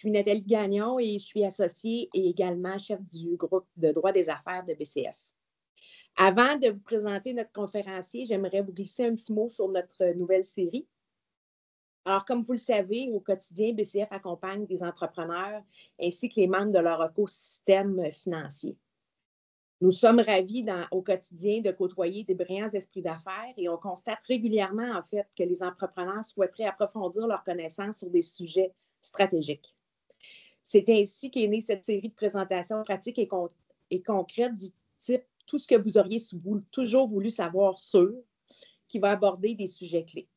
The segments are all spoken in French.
suis Nathalie Gagnon et je suis associée et également chef du groupe de droit des affaires de BCF. Avant de vous présenter notre conférencier, j'aimerais vous glisser un petit mot sur notre nouvelle série. Alors, comme vous le savez, au quotidien, BCF accompagne des entrepreneurs ainsi que les membres de leur écosystème financier. Nous sommes ravis au quotidien de côtoyer des brillants esprits d'affaires et on constate régulièrement, en fait, que les entrepreneurs souhaiteraient approfondir leurs connaissances sur des sujets stratégiques. C'est ainsi qu'est née cette série de présentations pratiques et concrètes du type « Tout ce que vous auriez toujours voulu savoir sur » qui va aborder des sujets clés.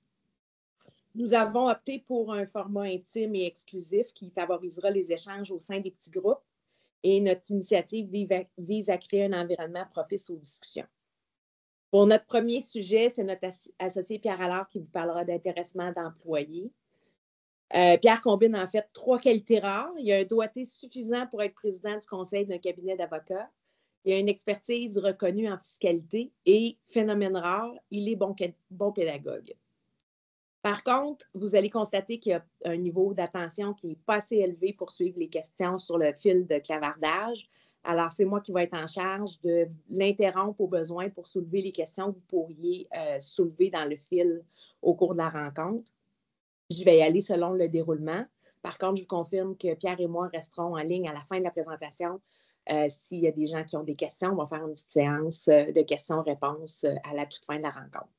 Nous avons opté pour un format intime et exclusif qui favorisera les échanges au sein des petits groupes et notre initiative vise à créer un environnement propice aux discussions. Pour notre premier sujet, c'est notre associé Pierre Allard qui vous parlera d'intéressement d'employés. Pierre combine en fait 3 qualités rares. Il a un doigté suffisant pour être président du conseil d'un cabinet d'avocats. Il a une expertise reconnue en fiscalité et, phénomène rare, il est bon pédagogue. Par contre, vous allez constater qu'il y a un niveau d'attention qui n'est pas assez élevé pour suivre les questions sur le fil de clavardage. Alors, c'est moi qui vais être en charge de l'interrompre au besoin pour soulever les questions que vous pourriez soulever dans le fil au cours de la rencontre. Je vais y aller selon le déroulement. Par contre, je vous confirme que Pierre et moi resterons en ligne à la fin de la présentation. S'il y a des gens qui ont des questions, on va faire une petite séance de questions-réponses à la toute fin de la rencontre.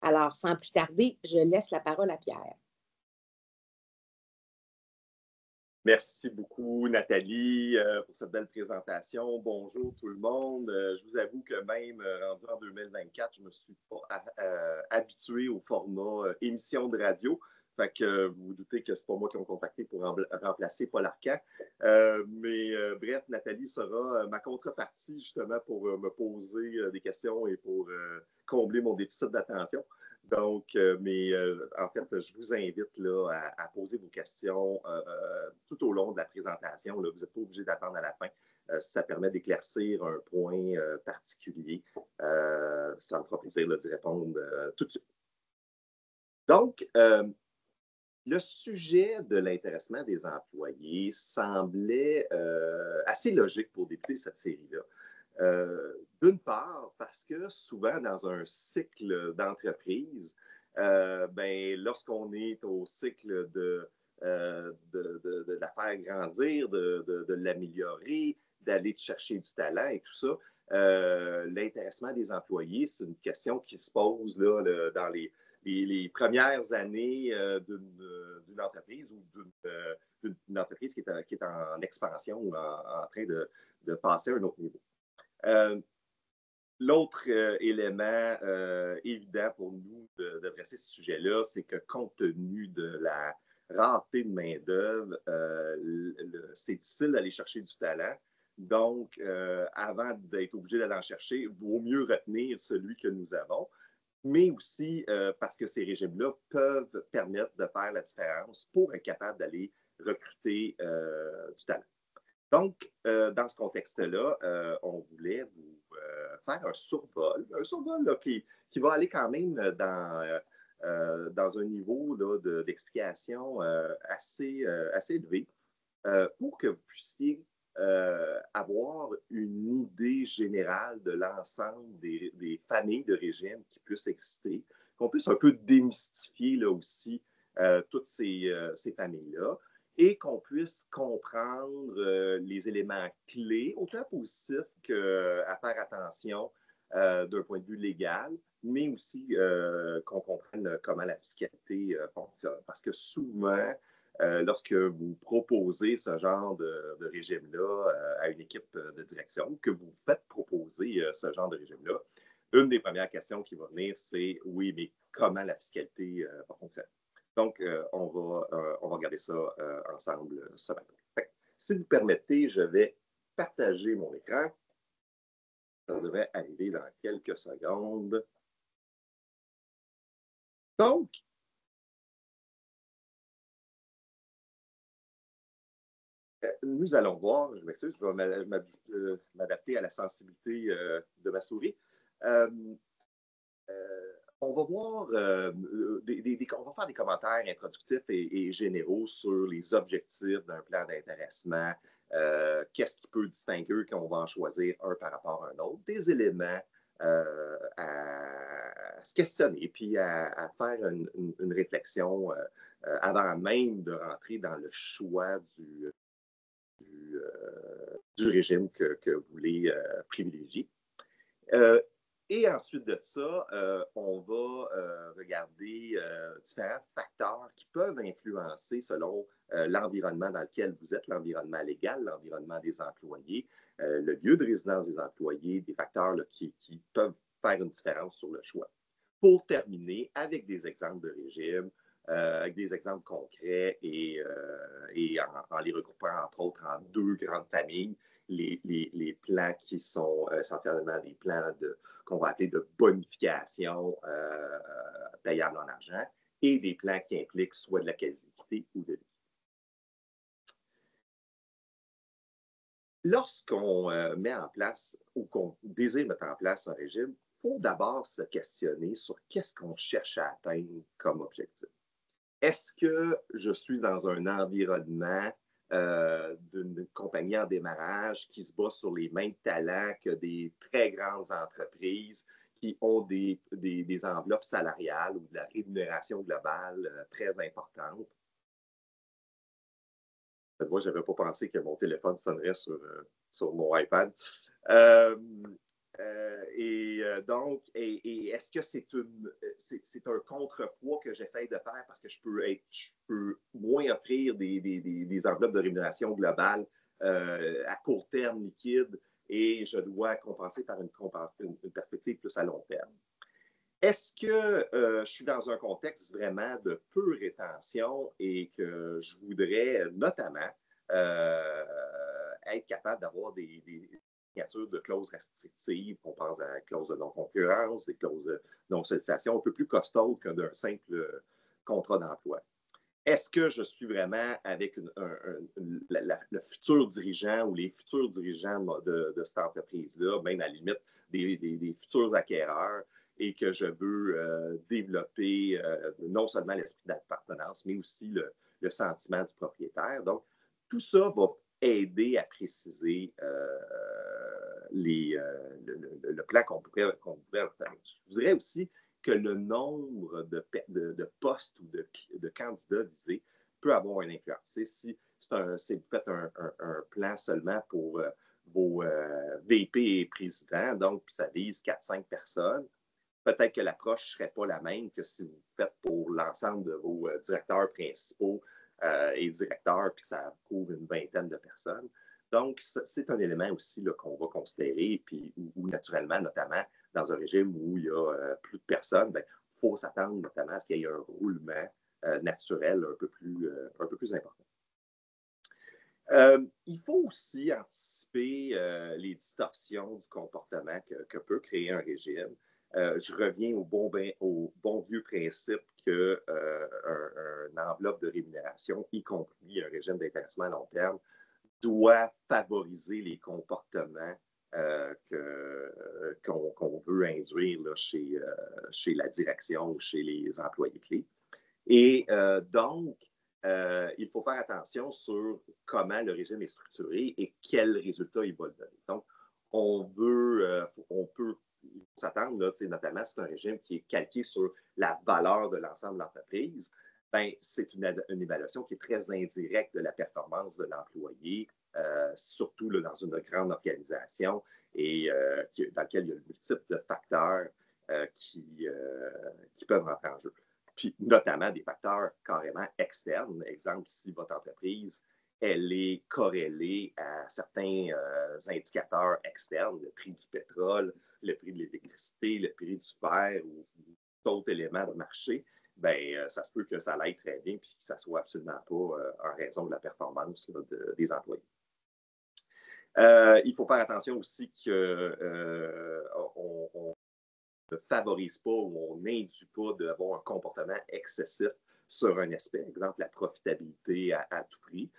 Alors, sans plus tarder, je laisse la parole à Pierre. Merci beaucoup, Nathalie, pour cette belle présentation. Bonjour tout le monde. Je vous avoue que même rendu en 2024, je ne me suis pas habitué au format émission de radio. Fait que vous vous doutez que ce n'est pas moi qui ont contacté pour remplacer Paul Arcand. Bref, Nathalie sera ma contrepartie justement pour me poser des questions et pour combler mon déficit d'attention. Donc, en fait, je vous invite là, à poser vos questions tout au long de la présentation. Là. Vous n'êtes pas obligé d'attendre à la fin. Si ça permet d'éclaircir un point particulier, ça me fera plaisir d'y répondre tout de suite. Donc, le sujet de l'intéressement des employés semblait assez logique pour débuter cette série-là. D'une part, parce que souvent dans un cycle d'entreprise, lorsqu'on est au cycle de la faire grandir, de l'améliorer, d'aller chercher du talent et tout ça, l'intéressement des employés, c'est une question qui se pose là, dans les premières années d'une entreprise ou d'une entreprise qui est en expansion ou en train de passer à un autre niveau. L'autre élément évident pour nous de dresser ce sujet-là, c'est que compte tenu de la rareté de main-d'œuvre, c'est difficile d'aller chercher du talent. Donc, avant d'être obligé d'aller en chercher, il vaut mieux retenir celui que nous avons, mais aussi parce que ces régimes-là peuvent permettre de faire la différence pour être capable d'aller recruter du talent. Donc, dans ce contexte-là, on voulait vous faire un survol là, qui va aller quand même dans un niveau d'explication assez élevé pour que vous puissiez avoir une idée générale de l'ensemble des familles de régimes qui puissent exister, qu'on puisse un peu démystifier là aussi toutes ces familles-là, et qu'on puisse comprendre les éléments clés, autant positifs qu'à faire attention d'un point de vue légal, mais aussi qu'on comprenne comment la fiscalité fonctionne. Parce que souvent, lorsque vous proposez ce genre de régime-là à une équipe de direction, ou que vous faites proposer ce genre de régime-là, une des premières questions qui va venir, c'est « oui, mais comment la fiscalité va fonctionner ?» Donc, on va regarder ça ensemble ce matin. Si vous permettez, je vais partager mon écran. Ça devrait arriver dans quelques secondes. Donc, nous allons voir, je m'excuse, je vais m'adapter à la sensibilité de ma souris. On va voir, on va faire des commentaires introductifs et généraux sur les objectifs d'un plan d'intéressement, qu'est-ce qui peut distinguer quand on va en choisir un par rapport à un autre, des éléments à se questionner, puis à faire une réflexion avant même de rentrer dans le choix du régime que vous voulez privilégier. Et ensuite de ça, on va regarder différents facteurs qui peuvent influencer selon l'environnement dans lequel vous êtes, l'environnement légal, l'environnement des employés, le lieu de résidence des employés, des facteurs là, qui peuvent faire une différence sur le choix. Pour terminer, avec des exemples de régime, avec des exemples concrets et en les regroupant entre autres en deux grandes familles, les plans qui sont essentiellement des plans qu'on va appeler de bonification payable en argent et des plans qui impliquent soit de la quasi-équité ou de l'équité. Lorsqu'on met en place ou qu'on désire mettre en place un régime, il faut d'abord se questionner sur qu'est-ce qu'on cherche à atteindre comme objectif. Est-ce que je suis dans un environnement d'une compagnie en démarrage qui se bat sur les mêmes talents que des très grandes entreprises qui ont des enveloppes salariales ou de la rémunération globale très importante? Moi, je n'avais pas pensé que mon téléphone sonnerait sur mon iPad. Donc, est-ce que c'est un contrepoids que j'essaie de faire parce que je peux moins offrir des enveloppes de rémunération globale à court terme liquide et je dois compenser par une perspective plus à long terme? Est-ce que je suis dans un contexte vraiment de peu rétention et que je voudrais notamment être capable d'avoir des signatures de clauses restrictives, on pense à la clause de non-concurrence, des clauses de non-sollicitation un peu plus costaudes que d'un simple contrat d'emploi? Est-ce que je suis vraiment avec le futur dirigeant ou les futurs dirigeants de cette entreprise-là, même à la limite des futurs acquéreurs, et que je veux développer non seulement l'esprit d'appartenance, mais aussi le sentiment du propriétaire. Donc, tout ça va aider à préciser le plan qu'on pourrait obtenir. Je dirais aussi que le nombre de postes ou de candidats visés peut avoir une influence. Si vous faites un plan seulement pour vos VP et présidents, donc ça vise 4-5 personnes, peut-être que l'approche ne serait pas la même que si vous le faites pour l'ensemble de vos directeurs principaux et directeurs, puis que ça couvre une vingtaine de personnes. Donc, c'est un élément aussi qu'on va considérer, puis où naturellement, notamment dans un régime où il y a plus de personnes, il faut s'attendre notamment à ce qu'il y ait un roulement naturel un peu plus important. Il faut aussi anticiper les distorsions du comportement que peut créer un régime. Je reviens au bon vieux principe qu'une enveloppe de rémunération, y compris un régime d'intéressement à long terme, doit favoriser les comportements qu'on veut induire là, chez la direction ou chez les employés clés. Et donc, il faut faire attention sur comment le régime est structuré et quels résultats il va donner. Donc, on peut s'attendre, là, notamment si c'est un régime qui est calqué sur la valeur de l'ensemble de l'entreprise, c'est une évaluation qui est très indirecte de la performance de l'employé, surtout là, dans une grande organisation et dans laquelle il y a multiples de facteurs qui peuvent rentrer en jeu. Puis notamment des facteurs carrément externes. Exemple, si votre entreprise, elle est corrélée à certains indicateurs externes, le prix du pétrole, le prix de l'électricité, le prix du fer ou d'autres éléments de marché, ça se peut que ça aille très bien puis que ça ne soit absolument pas en raison de la performance là, des employés. Il faut faire attention aussi qu'on ne favorise pas ou on n'induit pas d'avoir un comportement excessif sur un aspect, exemple la profitabilité à tout prix.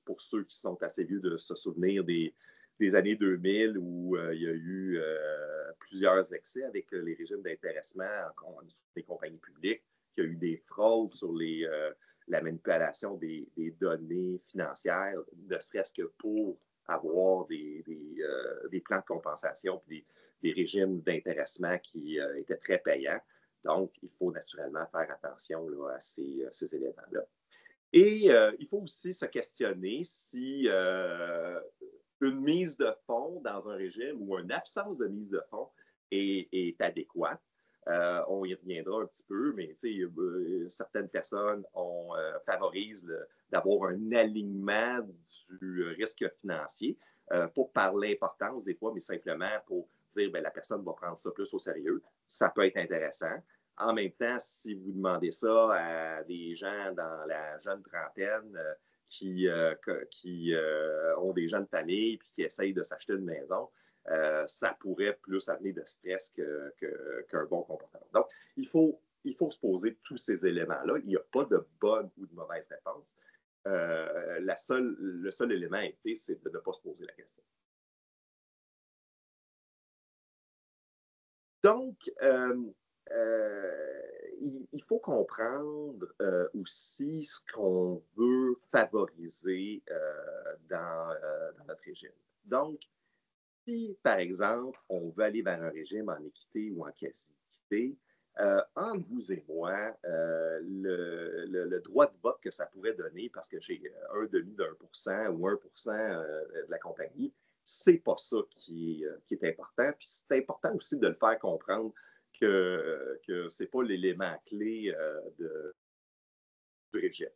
Pour ceux qui sont assez vieux de se souvenir des années 2000 où il y a eu plusieurs excès avec les régimes d'intéressement des compagnies publiques, qu'il y a eu des fraudes sur la manipulation des données financières, ne serait-ce que pour avoir des plans de compensation et des régimes d'intéressement qui étaient très payants. Donc, il faut naturellement faire attention là, à ces éléments-là. Et il faut aussi se questionner si une mise de fonds dans un régime ou une absence de mise de fonds est adéquate. On y reviendra un petit peu, mais certaines personnes favorisent d'avoir un alignement du risque financier, pas par l'importance des fois, mais simplement pour dire que la personne va prendre ça plus au sérieux. Ça peut être intéressant. En même temps, si vous demandez ça à des gens dans la jeune trentaine qui ont des jeunes familles et qui essayent de s'acheter une maison, ça pourrait plus amener de stress qu'un bon comportement. Donc, il faut se poser tous ces éléments-là. Il n'y a pas de bonne ou de mauvaise réponse. Le seul élément à éviter, c'est de ne pas se poser la question. Donc, il faut comprendre aussi ce qu'on veut favoriser dans notre régime. Donc, si, par exemple, on veut aller vers un régime en équité ou en quasi-équité, entre vous et moi, le droit de vote que ça pourrait donner, parce que j'ai 0,1% ou 1% de la compagnie, c'est pas ça qui est important. Puis c'est important aussi de le faire comprendre que ce n'est pas l'élément clé du régime.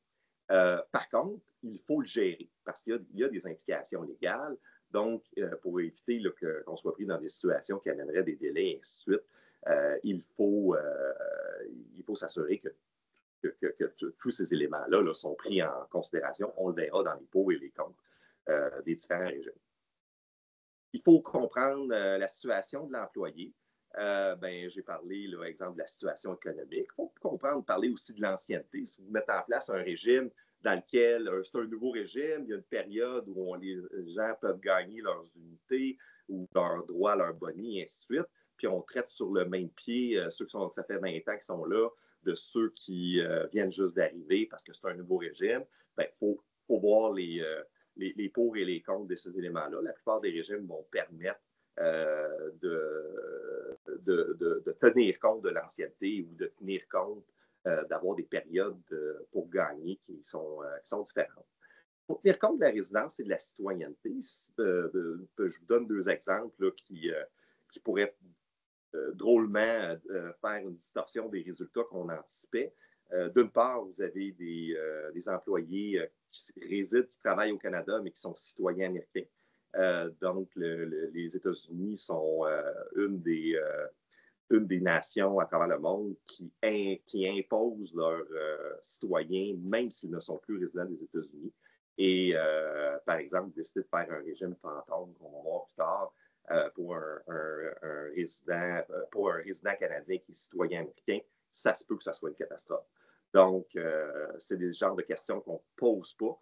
Par contre, il faut le gérer parce qu'il y a des implications légales. Donc, pour éviter qu'on soit pris dans des situations qui amèneraient des délais et ainsi de suite, il faut s'assurer que tous ces éléments-là sont pris en considération. On le verra dans les pour et les contre des différents régimes. Il faut comprendre la situation de l'employé. J'ai parlé, par exemple, de la situation économique. Il faut parler aussi de l'ancienneté. Si vous mettez en place un régime dans lequel c'est un nouveau régime, il y a une période où les gens peuvent gagner leurs unités ou leurs droits, leurs bonnies, et ainsi de suite, puis on traite sur le même pied ceux ça fait 20 ans qui sont là, de ceux qui viennent juste d'arriver parce que c'est un nouveau régime. Il faut voir les pour et les contre de ces éléments-là. La plupart des régimes vont permettre de tenir compte de l'ancienneté ou de tenir compte d'avoir des périodes pour gagner qui sont différentes. Pour tenir compte de la résidence et de la citoyenneté, je vous donne deux exemples là, qui pourraient drôlement faire une distorsion des résultats qu'on anticipait. D'une part, vous avez des employés qui résident, qui travaillent au Canada, mais qui sont citoyens américains. Donc, les États-Unis sont une des nations à travers le monde qui imposent leurs citoyens, même s'ils ne sont plus résidents des États-Unis. Et, par exemple, décider de faire un régime fantôme, qu'on va voir plus tard, pour un résident canadien qui est citoyen américain, ça se peut que ça soit une catastrophe. Donc, c'est des genres de questions qu'on ne pose pas,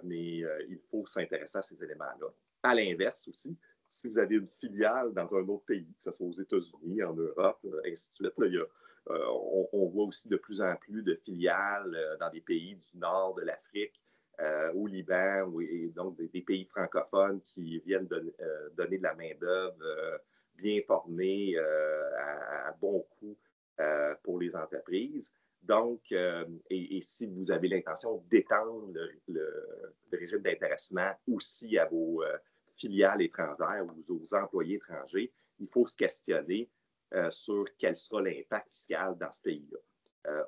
mais il faut s'intéresser à ces éléments-là. À l'inverse aussi, si vous avez une filiale dans un autre pays, que ce soit aux États-Unis, en Europe, ainsi de suite, là, on voit aussi de plus en plus de filiales dans des pays du nord de l'Afrique, au Liban, et donc des pays francophones qui viennent donner de la main-d'œuvre bien formée à bon coût pour les entreprises. Donc, et si vous avez l'intention d'étendre le régime d'intéressement aussi à vos filiales étrangères ou aux employés étrangers, il faut se questionner sur quel sera l'impact fiscal dans ce pays-là.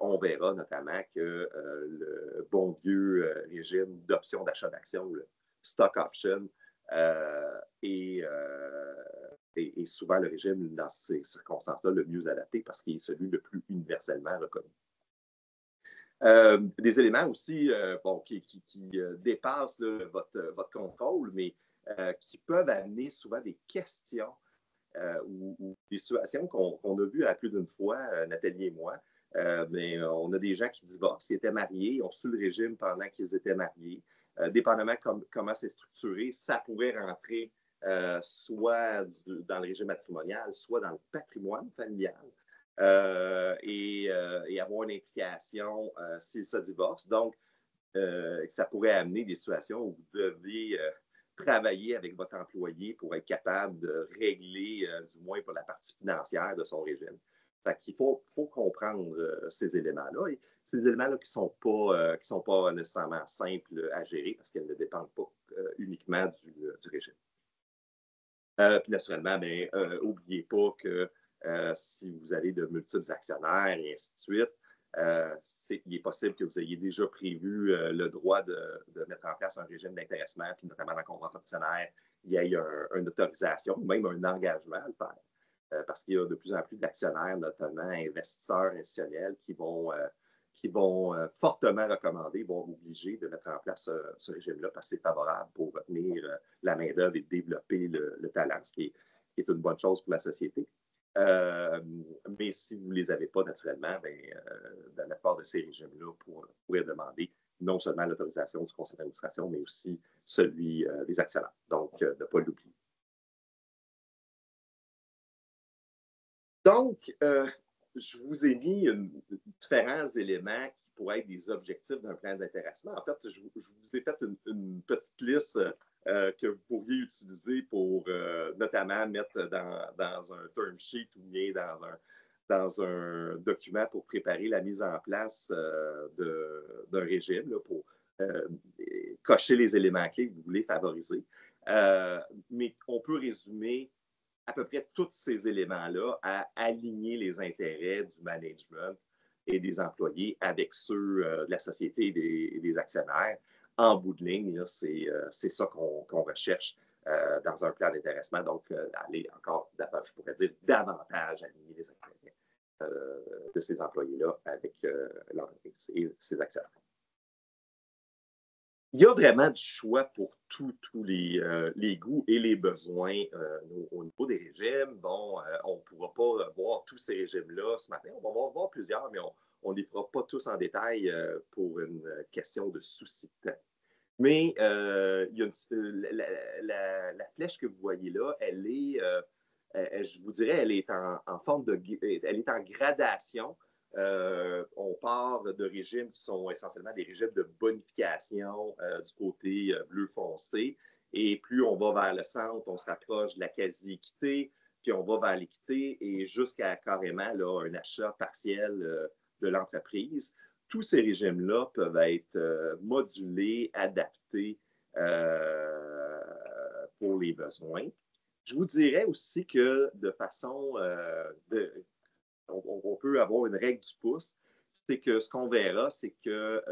On verra notamment que le bon vieux régime d'option d'achat d'actions, le stock option, est souvent le régime dans ces circonstances-là le mieux adapté parce qu'il est celui le plus universellement reconnu. Des éléments aussi qui dépassent votre contrôle, mais qui peuvent amener souvent des questions ou des situations qu'on a vues à plus d'une fois, Nathalie et moi. Mais on a des gens qui divorcent, ils étaient mariés, ont su le régime pendant qu'ils étaient mariés. Dépendamment comment c'est structuré, ça pourrait rentrer soit dans le régime matrimonial, soit dans le patrimoine familial, et avoir une implication s'ils se divorcent. Donc, ça pourrait amener des situations où vous devez travailler avec votre employé pour être capable de régler, du moins pour la partie financière de son régime. Fait qu'il faut comprendre ces éléments-là. Et ces éléments-là qui ne sont pas nécessairement simples à gérer parce qu'elles ne dépendent pas uniquement du régime. Puis naturellement, n'oubliez pas que si vous avez de multiples actionnaires et ainsi de suite, il est possible que vous ayez déjà prévu le droit de mettre en place un régime d'intéressement, puis notamment dans le contrat d'actionnaire, il y ait une autorisation ou même un engagement à le faire. Parce qu'il y a de plus en plus d'actionnaires, notamment investisseurs institutionnels, qui vont fortement recommander, vont obliger de mettre en place ce régime-là parce que c'est favorable pour retenir la main-d'œuvre et développer le talent, ce qui est une bonne chose pour la société. Mais si vous ne les avez pas naturellement, dans la part de ces régimes-là, vous pourrez demander non seulement l'autorisation du conseil d'administration, mais aussi celui des actionnaires. Donc, de ne pas l'oublier. Donc, je vous ai mis différents éléments qui pourraient être des objectifs d'un plan d'intéressement. En fait, je vous ai fait une petite liste que vous pourriez utiliser pour notamment mettre dans un term sheet ou bien dans un document pour préparer la mise en place d'un régime, là, pour cocher les éléments clés que vous voulez favoriser. Mais on peut résumer à peu près tous ces éléments-là à aligner les intérêts du management et des employés avec ceux de la société et des actionnaires. En bout de ligne, c'est ça qu'on recherche dans un plan d'intéressement. Donc, aller encore, je pourrais dire, davantage aligner les intérêts de ces employés-là avec l'entreprise et ses actionnaires. Il y a vraiment du choix pour tous les goûts et les besoins au niveau des régimes. Bon, on ne pourra pas voir tous ces régimes-là ce matin. On va voir plusieurs, mais on ne les fera pas tous en détail pour une question de souci de temps. Mais il y a la flèche que vous voyez là, elle est, je vous dirais, elle est en forme elle est en gradation. On part de régimes qui sont essentiellement des régimes de bonification du côté bleu foncé. Et plus on va vers le centre, on se rapproche de la quasi-équité, puis on va vers l'équité et jusqu'à carrément là, un achat partiel de l'entreprise. Tous ces régimes-là peuvent être modulés, adaptés pour les besoins. Je vous dirais aussi que de façon on peut avoir une règle du pouce, c'est que ce qu'on verra, c'est que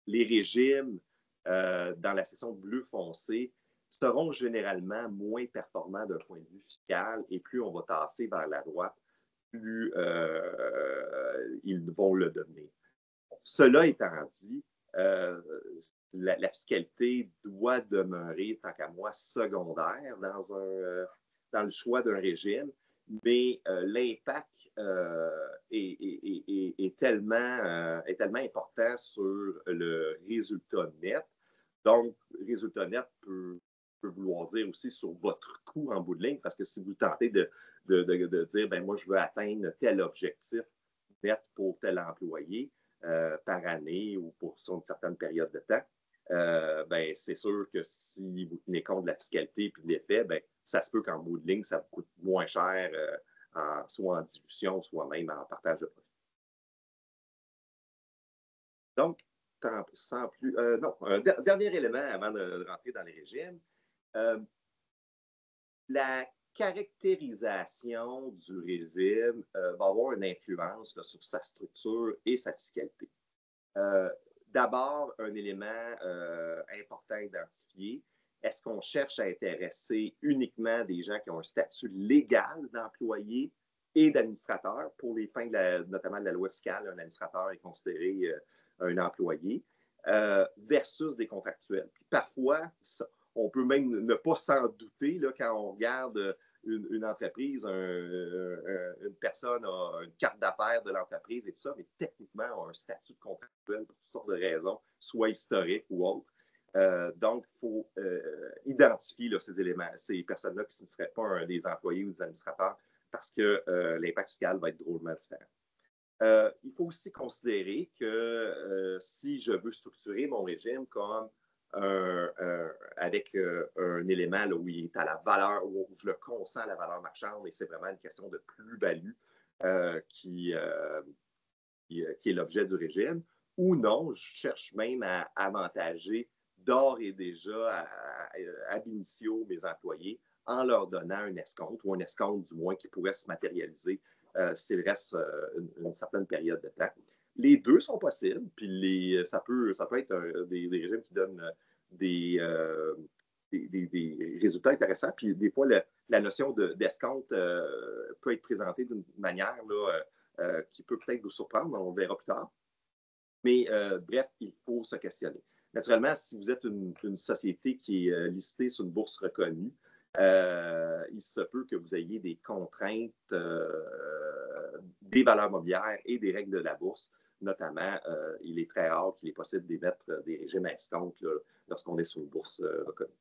les régimes dans la section bleu foncé seront généralement moins performants d'un point de vue fiscal et plus on va tasser vers la droite, plus ils vont le devenir. Cela étant dit, la fiscalité doit demeurer, tant qu'à moi, secondaire dans le choix d'un régime, mais l'impact est tellement important sur le résultat net. Donc, le résultat net peut vouloir dire aussi sur votre coût en bout de ligne, parce que si vous tentez de dire, moi, je veux atteindre tel objectif net pour tel employé par année ou sur une certaine période de temps, c'est sûr que si vous tenez compte de la fiscalité et de l'effet, ça se peut qu'en bout de ligne, ça vous coûte moins cher, soit en dilution, soit même en partage de profit. Donc, sans plus. Un dernier élément avant de rentrer dans les régimes. La caractérisation du régime va avoir une influence là, sur sa structure et sa fiscalité. D'abord, un élément important à identifier, est-ce qu'on cherche à intéresser uniquement des gens qui ont un statut légal d'employé et d'administrateur pour les fins notamment de la loi fiscale, un administrateur est considéré un employé, versus des contractuels. Puis parfois, on peut même ne pas s'en douter là, quand on regarde une entreprise, une personne a une carte d'affaires de l'entreprise et tout ça, mais techniquement a un statut de contractuel pour toutes sortes de raisons, soit historique ou autre. Donc, il faut identifier là, ces éléments, ces personnes-là qui ne seraient pas des employés ou des administrateurs parce que l'impact fiscal va être drôlement différent. Il faut aussi considérer que si je veux structurer mon régime comme avec un élément là, où il est à la valeur, où je le consens à la valeur marchande, et c'est vraiment une question de plus-value qui est l'objet du régime, ou non, je cherche même à avantager d'ores et déjà ab initio mes employés en leur donnant un escompte, ou un escompte du moins qui pourrait se matérialiser s'il reste une certaine période de temps. Les deux sont possibles, puis ça peut être des régimes qui donnent des résultats intéressants, puis des fois, la notion d'escompte peut être présentée d'une manière là, qui peut peut-être vous surprendre, on verra plus tard. Mais bref, il faut se questionner. Naturellement, si vous êtes une société qui est listée sur une bourse reconnue, il se peut que vous ayez des contraintes des valeurs mobilières et des règles de la bourse. Notamment, il est très rare qu'il est possible d'émettre des régimes à escompte lorsqu'on est sur une bourse reconnue.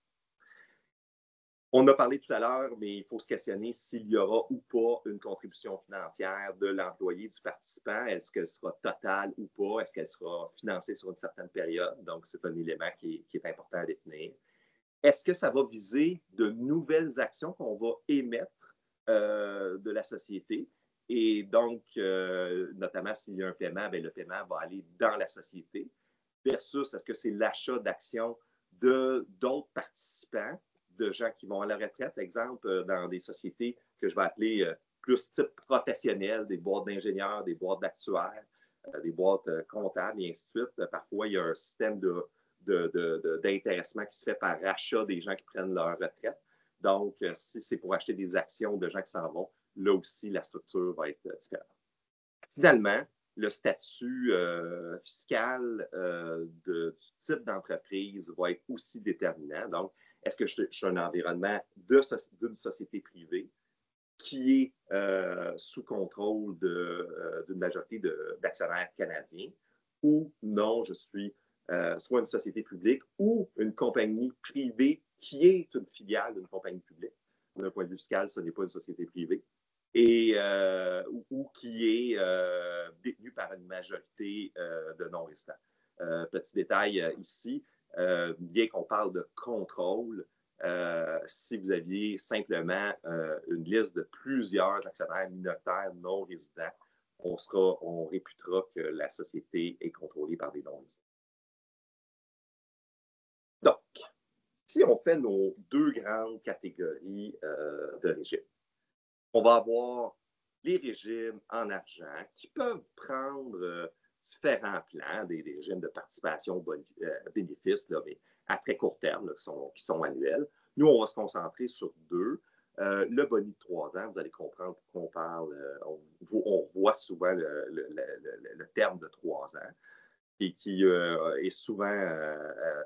On a parlé tout à l'heure, mais il faut se questionner s'il y aura ou pas une contribution financière de l'employé, du participant. Est-ce qu'elle sera totale ou pas? Est-ce qu'elle sera financée sur une certaine période? Donc, c'est un élément qui est important à définir. Est-ce que ça va viser de nouvelles actions qu'on va émettre de la société? Et donc, notamment s'il y a un paiement, bien, le paiement va aller dans la société. Versus, est-ce que c'est l'achat d'actions d'autres participants, de gens qui vont à la retraite, exemple, dans des sociétés que je vais appeler plus type professionnel, des boîtes d'ingénieurs, des boîtes d'actuaires, des boîtes comptables, et ainsi de suite. Parfois, il y a un système d'intéressement qui se fait par rachat des gens qui prennent leur retraite. Donc, si c'est pour acheter des actions de gens qui s'en vont, là aussi, la structure va être différente. Finalement, le statut fiscal du type d'entreprise va être aussi déterminant. Donc, est-ce que je suis un environnement d'une société privée qui est sous contrôle d'une majorité d'actionnaires canadiens, ou non, je suis soit une société publique ou une compagnie privée qui est une filiale d'une compagnie publique. D'un point de vue fiscal, ce n'est pas une société privée. Et, ou qui est détenue par une majorité de non-résidents. Petit détail ici, bien qu'on parle de contrôle, si vous aviez simplement une liste de plusieurs actionnaires minoritaires non résidents, on réputera que la société est contrôlée par des non résidents. Donc, si on fait nos deux grandes catégories de régimes, on va avoir les régimes en argent qui peuvent prendre différents plans, des régimes de participation bénéfices, là, mais à très court terme, là, qui sont annuels. Nous, on va se concentrer sur deux. Le boni de 3 ans, vous allez comprendre pourquoi on parle, on voit souvent le terme de 3 ans, et qui est souvent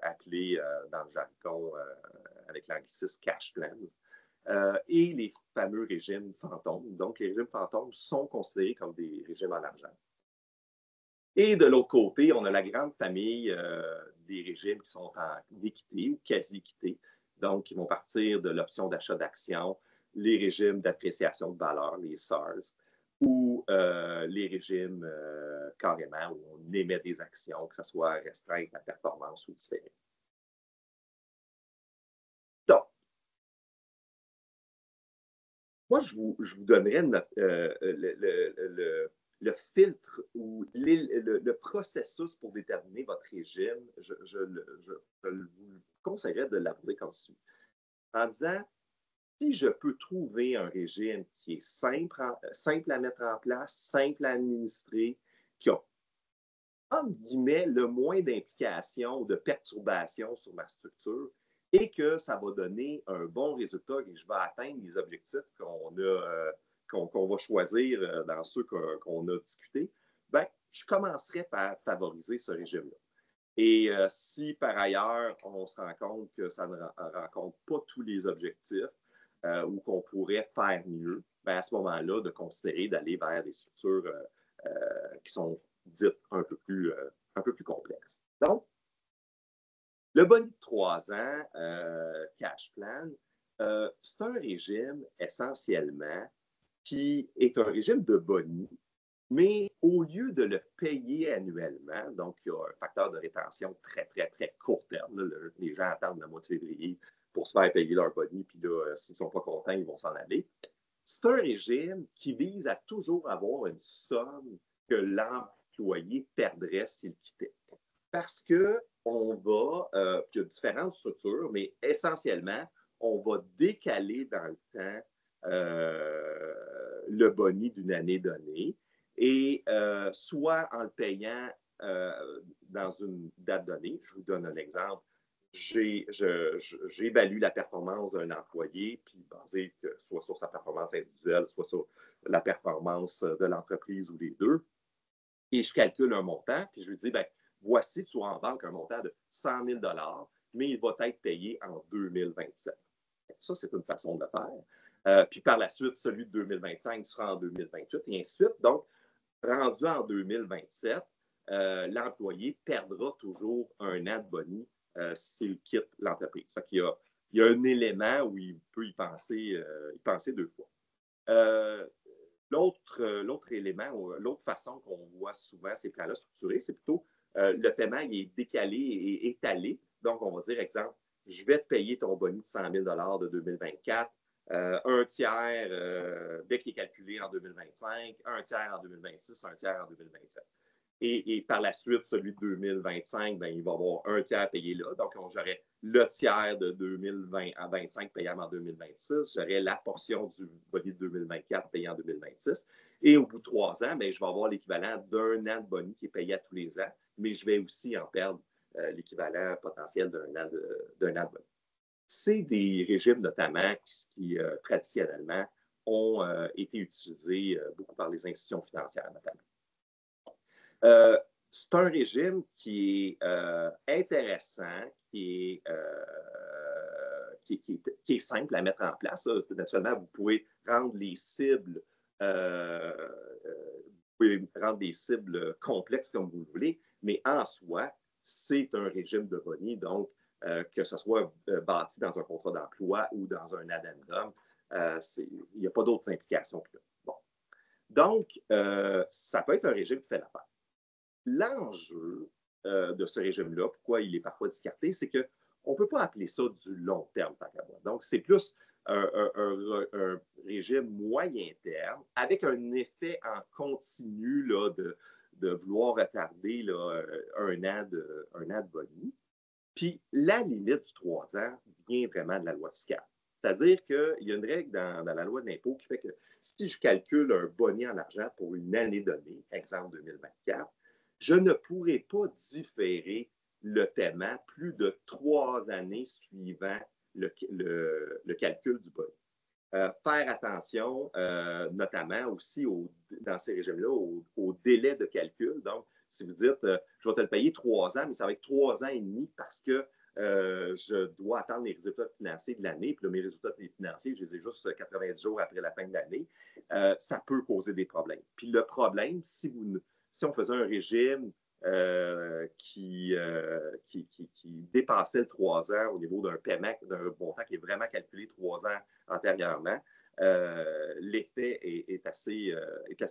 appelé dans le jargon avec l'anglicisme cash plan. Et les fameux régimes fantômes. Donc, les régimes fantômes sont considérés comme des régimes en argent. Et de l'autre côté, on a la grande famille des régimes qui sont en équité ou quasi-équité, donc qui vont partir de l'option d'achat d'actions, les régimes d'appréciation de valeur, les SARS, ou les régimes carrément où on émet des actions, que ce soit restreinte à performance ou différée. Donc, moi, je vous donnerais le filtre ou le processus pour déterminer votre régime. Je vous conseillerais de l'aborder comme suit. En disant, si je peux trouver un régime qui est simple à mettre en place, simple à administrer, qui a, entre guillemets, le moins d'implications ou de perturbations sur ma structure, et que ça va donner un bon résultat et que je vais atteindre les objectifs qu'on va choisir dans ceux qu'on a discutés, ben, je commencerai par favoriser ce régime-là. Et si par ailleurs, on se rend compte que ça ne rencontre pas tous les objectifs ou qu'on pourrait faire mieux, ben, à ce moment-là, de considérer d'aller vers des structures qui sont dites un peu plus complexes. Donc, Le boni de 3 ans, cash plan, c'est un régime essentiellement qui est un régime de boni, mais au lieu de le payer annuellement, donc il y a un facteur de rétention très, très, très court terme. Là, les gens attendent le mois de février pour se faire payer leur boni, puis là, s'ils ne sont pas contents, ils vont s'en aller. C'est un régime qui vise à toujours avoir une somme que l'employé perdrait s'il quittait. Parce qu'on va, il y a différentes structures, mais essentiellement, on va décaler dans le temps le boni d'une année donnée et soit en le payant dans une date donnée. Je vous donne un exemple. J'évalue la performance d'un employé, puis basé soit sur sa performance individuelle, soit sur la performance de l'entreprise ou les deux. Et je calcule un montant, puis je lui dis, ben, voici, tu as en banque un montant de 100 000 mais il va être payé en 2027. Ça, c'est une façon de le faire. Puis par la suite, celui de 2025 sera en 2028, et ainsi de suite. Donc, rendu en 2027, l'employé perdra toujours un an de boni s'il quitte l'entreprise. Fait qu'il y a un élément où il peut y penser 2 fois. L'autre élément, l'autre façon qu'on voit souvent ces plans-là structurés, c'est plutôt le paiement il est décalé et étalé. Donc, on va dire, exemple, je vais te payer ton boni de 100 000 de 2024, un tiers dès qu'il est calculé en 2025, un tiers en 2026, un tiers en 2027. Et par la suite, celui de 2025, ben, il va avoir un tiers payé là. Donc, j'aurai le tiers de 2020 à 25 payable en 2026. J'aurai la portion du boni de 2024 payé en 2026. Et au bout de 3 ans, ben, je vais avoir l'équivalent d'un an de boni qui est payé à tous les ans, mais je vais aussi en perdre l'équivalent potentiel d'un an de boni. C'est des régimes notamment qui traditionnellement ont été utilisés beaucoup par les institutions financières notamment. C'est un régime qui est intéressant, qui est simple à mettre en place. Naturellement, vous pouvez rendre les cibles complexes comme vous le voulez, mais en soi, c'est un régime de boni, donc que ce soit bâti dans un contrat d'emploi ou dans un addendum, il n'y a pas d'autres implications que là. Bon. Donc, ça peut être un régime qui fait l'affaire. L'enjeu de ce régime-là, pourquoi il est parfois discarté, c'est qu'on ne peut pas appeler ça du long terme, tant qu'à moi. Donc, c'est plus un régime moyen terme avec un effet en continu là, de vouloir retarder là, un an de boni. Puis, la limite du 3 ans vient vraiment de la loi fiscale. C'est-à-dire qu'il y a une règle dans la loi de l'impôt qui fait que si je calcule un boni en argent pour une année donnée, exemple 2024, je ne pourrai pas différer le paiement plus de 3 années suivant le calcul du boni. Faire attention, notamment aussi dans ces régimes-là, au délai de calcul. Donc, si vous dites, je vais te le payer 3 ans, mais ça va être 3 ans et demi parce que je dois attendre les résultats financiers de l'année, puis là, mes résultats financiers, je les ai juste 90 jours après la fin de l'année, ça peut causer des problèmes. Puis le problème, si on faisait un régime qui dépassait le 3 ans au niveau d'un paiement, d'un montant qui est vraiment calculé 3 ans antérieurement, l'effet est assez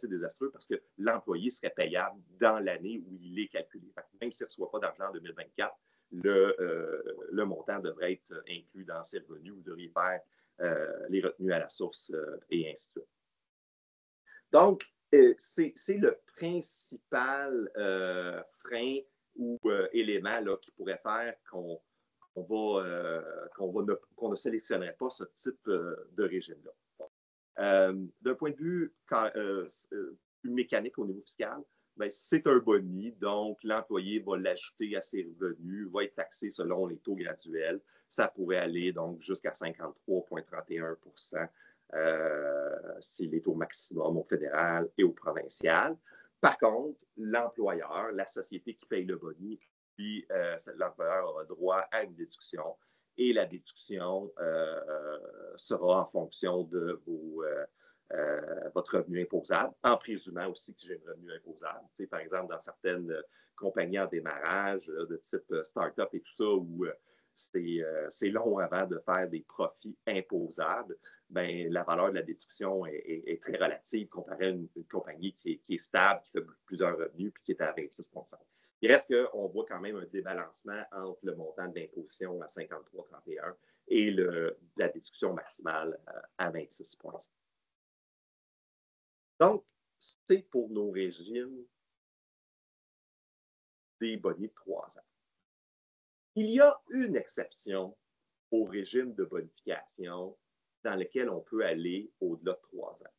désastreux parce que l'employé serait payable dans l'année où il est calculé. Même s'il ne reçoit pas d'argent en 2024, le montant devrait être inclus dans ses revenus. Vous devriez faire les retenues à la source et ainsi de suite. Donc, c'est le principal frein ou élément là, qui pourrait faire qu'on ne sélectionnerait pas ce type de régime-là. D'un point de vue plus mécanique au niveau fiscal, ben, c'est un boni, donc l'employé va l'ajouter à ses revenus, va être taxé selon les taux graduels. Ça pourrait aller donc jusqu'à 53,31 %. C'est les taux maximum au fédéral et au provincial. Par contre, l'employeur, la société qui paye le boni, puis l'employeur aura droit à une déduction et la déduction sera en fonction de votre revenu imposable, en présumant aussi que j'ai un revenu imposable. Tu sais, par exemple, dans certaines compagnies en démarrage, de type start-up et tout ça, où c'est long avant de faire des profits imposables, ben, la valeur de la déduction est très relative comparée à une compagnie qui est stable, qui fait plusieurs revenus, puis qui est à 26 %. Il reste qu'on voit quand même un débalancement entre le montant de l'imposition à 53,31 et la déduction maximale à 26 %. Donc, c'est pour nos régimes des bonnies de 3 ans. Il y a une exception au régime de bonification dans lequel on peut aller au-delà de 3 ans.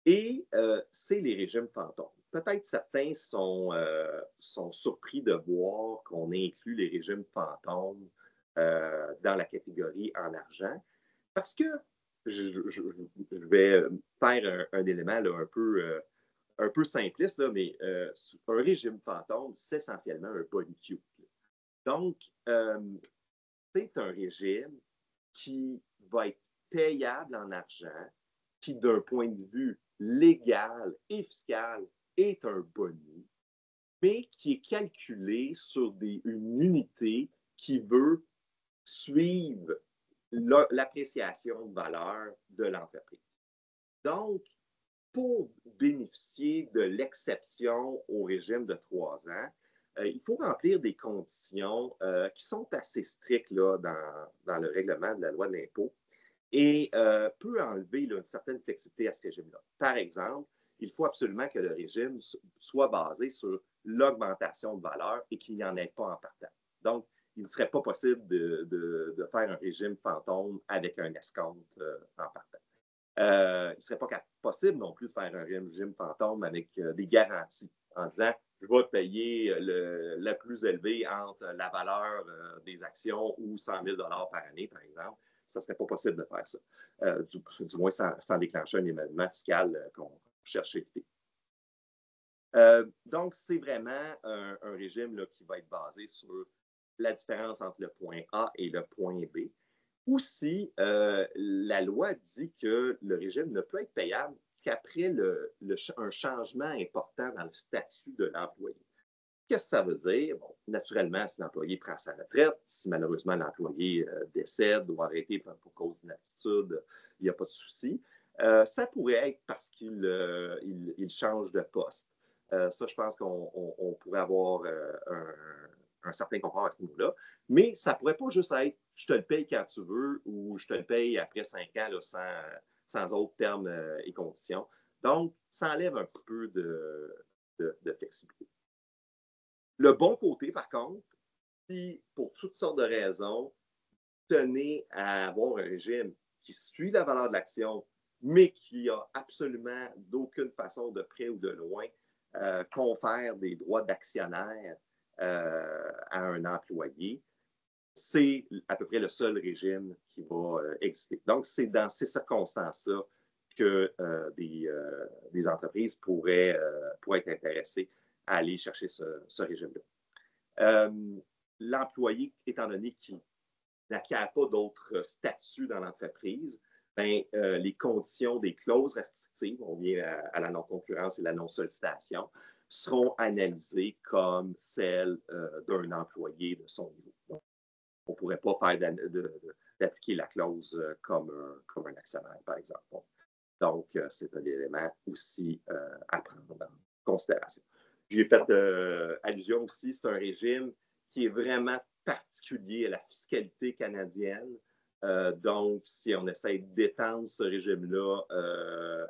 Et c'est les régimes fantômes. Peut-être certains sont surpris de voir qu'on inclut les régimes fantômes dans la catégorie en argent, parce que je vais faire un élément là, un peu simpliste, là, mais un régime fantôme, c'est essentiellement un bonifié. Donc, c'est un régime qui va être payable en argent, qui, d'un point de vue légal et fiscal, est un boni, mais qui est calculé sur une unité qui veut suivre l'appréciation de valeur de l'entreprise. Donc, pour bénéficier de l'exception au régime de 3 ans, il faut remplir des conditions qui sont assez strictes là, dans le règlement de la loi de l'impôt et peut enlever là, une certaine flexibilité à ce régime-là. Par exemple, il faut absolument que le régime soit basé sur l'augmentation de valeur et qu'il n'y en ait pas en partant. Donc, il ne serait pas possible de faire un régime fantôme avec un escompte en partant. Il ne serait pas possible non plus de faire un régime fantôme avec des garanties en disant je vais te payer la plus élevée entre la valeur des actions ou 100 000 $ par année, par exemple. Ça ne serait pas possible de faire ça, du moins sans déclencher un événement fiscal qu'on cherche à éviter. Donc, c'est vraiment un régime là, qui va être basé sur la différence entre le point A et le point B. Aussi, la loi dit que le régime ne peut être payable qu'après un changement important dans le statut de l'employé. Qu'est-ce que ça veut dire? Bon, naturellement, si l'employé prend sa retraite, si malheureusement l'employé décède ou arrêté pour cause d'inaptitude, il n'y a pas de souci. Ça pourrait être parce qu'il change de poste. Ça, je pense qu'on pourrait avoir un certain confort à ce niveau-là. Mais ça ne pourrait pas juste être je te le paye quand tu veux ou je te le paye après 5 ans là, sans autres termes et conditions. Donc, ça enlève un petit peu de flexibilité. Le bon côté, par contre, si pour toutes sortes de raisons, tenez à avoir un régime qui suit la valeur de l'action, mais qui a absolument d'aucune façon, de près ou de loin, confère des droits d'actionnaire à un employé, c'est à peu près le seul régime qui va exister. Donc, c'est dans ces circonstances-là que des entreprises pourraient être intéressées à aller chercher ce régime-là. L'employé, étant donné qu'il n'acquiert pas d'autres statuts dans l'entreprise, ben, les conditions des clauses restrictives, on vient à la non-concurrence et la non-sollicitation, seront analysées comme celles d'un employé de son niveau. Donc, on ne pourrait pas faire d'appliquer la clause comme un actionnaire, par exemple. Donc, c'est un élément aussi à prendre en considération. J'ai fait allusion aussi, c'est un régime qui est vraiment particulier à la fiscalité canadienne. Donc, si on essaie d'étendre ce régime-là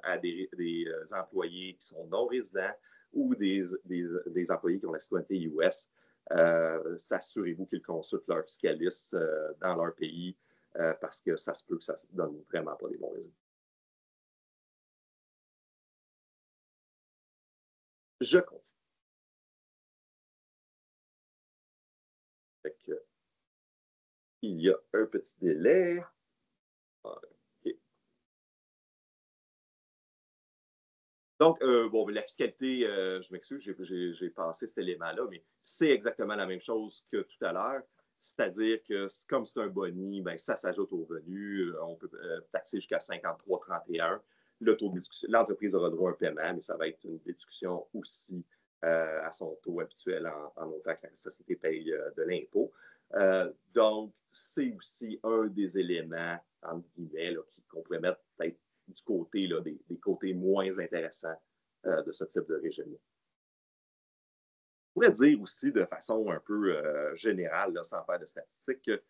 à des employés qui sont non résidents ou des employés qui ont la citoyenneté US, s'assurez-vous qu'ils consultent leur fiscaliste dans leur pays parce que ça se peut que ça ne donne vraiment pas des bons résultats. Je continue. Fait que, il y a un petit délai. Okay. Donc, bon, la fiscalité, je m'excuse, j'ai passé cet élément-là, mais c'est exactement la même chose que tout à l'heure. C'est-à-dire que comme c'est un boni, ben, ça s'ajoute au revenu. On peut taxer jusqu'à 53,31. l'entreprise aura droit à un paiement, mais ça va être une déduction aussi à son taux habituel en autant que la société paye de l'impôt. Donc, c'est aussi un des éléments, entre guillemets, qu'on pourrait mettre peut-être du côté des côtés moins intéressants de ce type de régime-là. Je pourrais dire aussi de façon un peu générale, là, sans faire de statistiques, que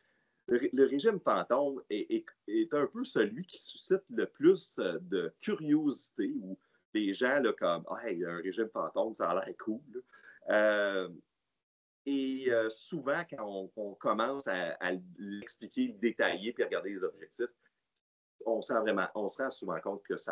le régime fantôme est un peu celui qui suscite le plus de curiosité, où les gens, là, comme « Ah, il y a un régime fantôme, ça a l'air cool. » Et souvent, quand on commence à l'expliquer, le détailler, puis regarder les objectifs, on se rend souvent compte que ce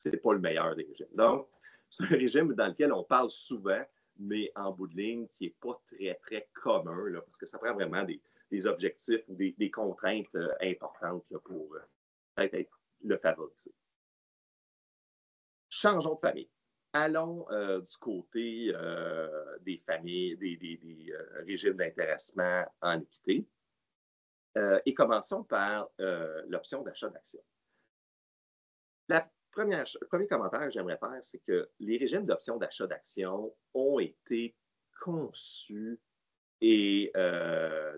n'est pas le meilleur des régimes. Donc, c'est un régime dans lequel on parle souvent, mais en bout de ligne, qui n'est pas très, très commun, là, parce que ça prend vraiment des objectifs ou des contraintes importantes là, pour peut-être être le favoriser. Changeons de famille. Allons du côté des familles, des régimes d'intéressement en équité. Et commençons par l'option d'achat d'actions. Le premier commentaire que j'aimerais faire, c'est que les régimes d'option d'achat d'actions ont été conçus et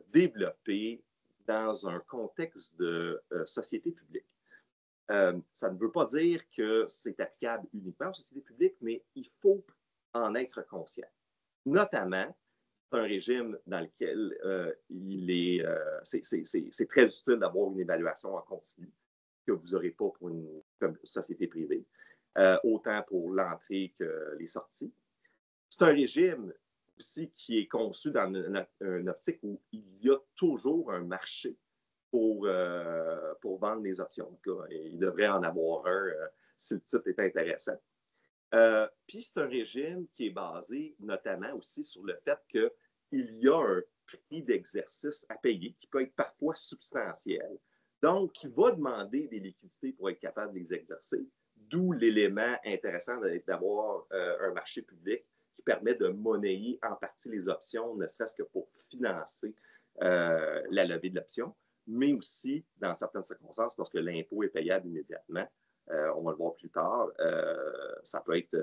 développés dans un contexte de société publique. Ça ne veut pas dire que c'est applicable uniquement aux sociétés publiques, mais il faut en être conscient. Notamment, c'est un régime dans lequel c'est très utile d'avoir une évaluation en continu que vous n'aurez pas pour une société privée, autant pour l'entrée que les sorties. C'est un régime aussi qui est conçu dans une optique où il y a toujours un marché pour vendre les options. Et il devrait en avoir un si le titre est intéressant. Puis c'est un régime qui est basé notamment aussi sur le fait qu'il y a un prix d'exercice à payer qui peut être parfois substantiel. Donc, qui va demander des liquidités pour être capable de les exercer, d'où l'élément intéressant d'avoir un marché public qui permet de monnayer en partie les options, ne serait-ce que pour financer la levée de l'option, mais aussi, dans certaines circonstances, lorsque l'impôt est payable immédiatement, on va le voir plus tard, ça peut être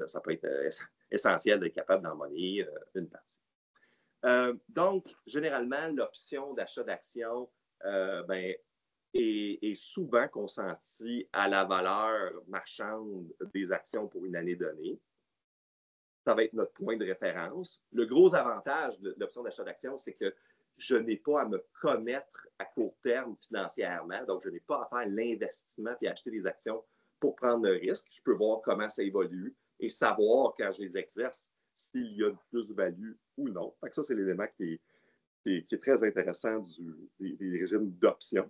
essentiel d'être capable d'en monnayer une partie. Donc, généralement, l'option d'achat d'actions est souvent consentie à la valeur marchande des actions pour une année donnée. Ça va être notre point de référence. Le gros avantage de l'option d'achat d'actions, c'est que je n'ai pas à me commettre à court terme financièrement, donc je n'ai pas à faire l'investissement et acheter des actions pour prendre le risque. Je peux voir comment ça évolue et savoir quand je les exerce s'il y a une plus-value ou non. Donc ça, c'est l'élément qui est très intéressant des régimes d'options.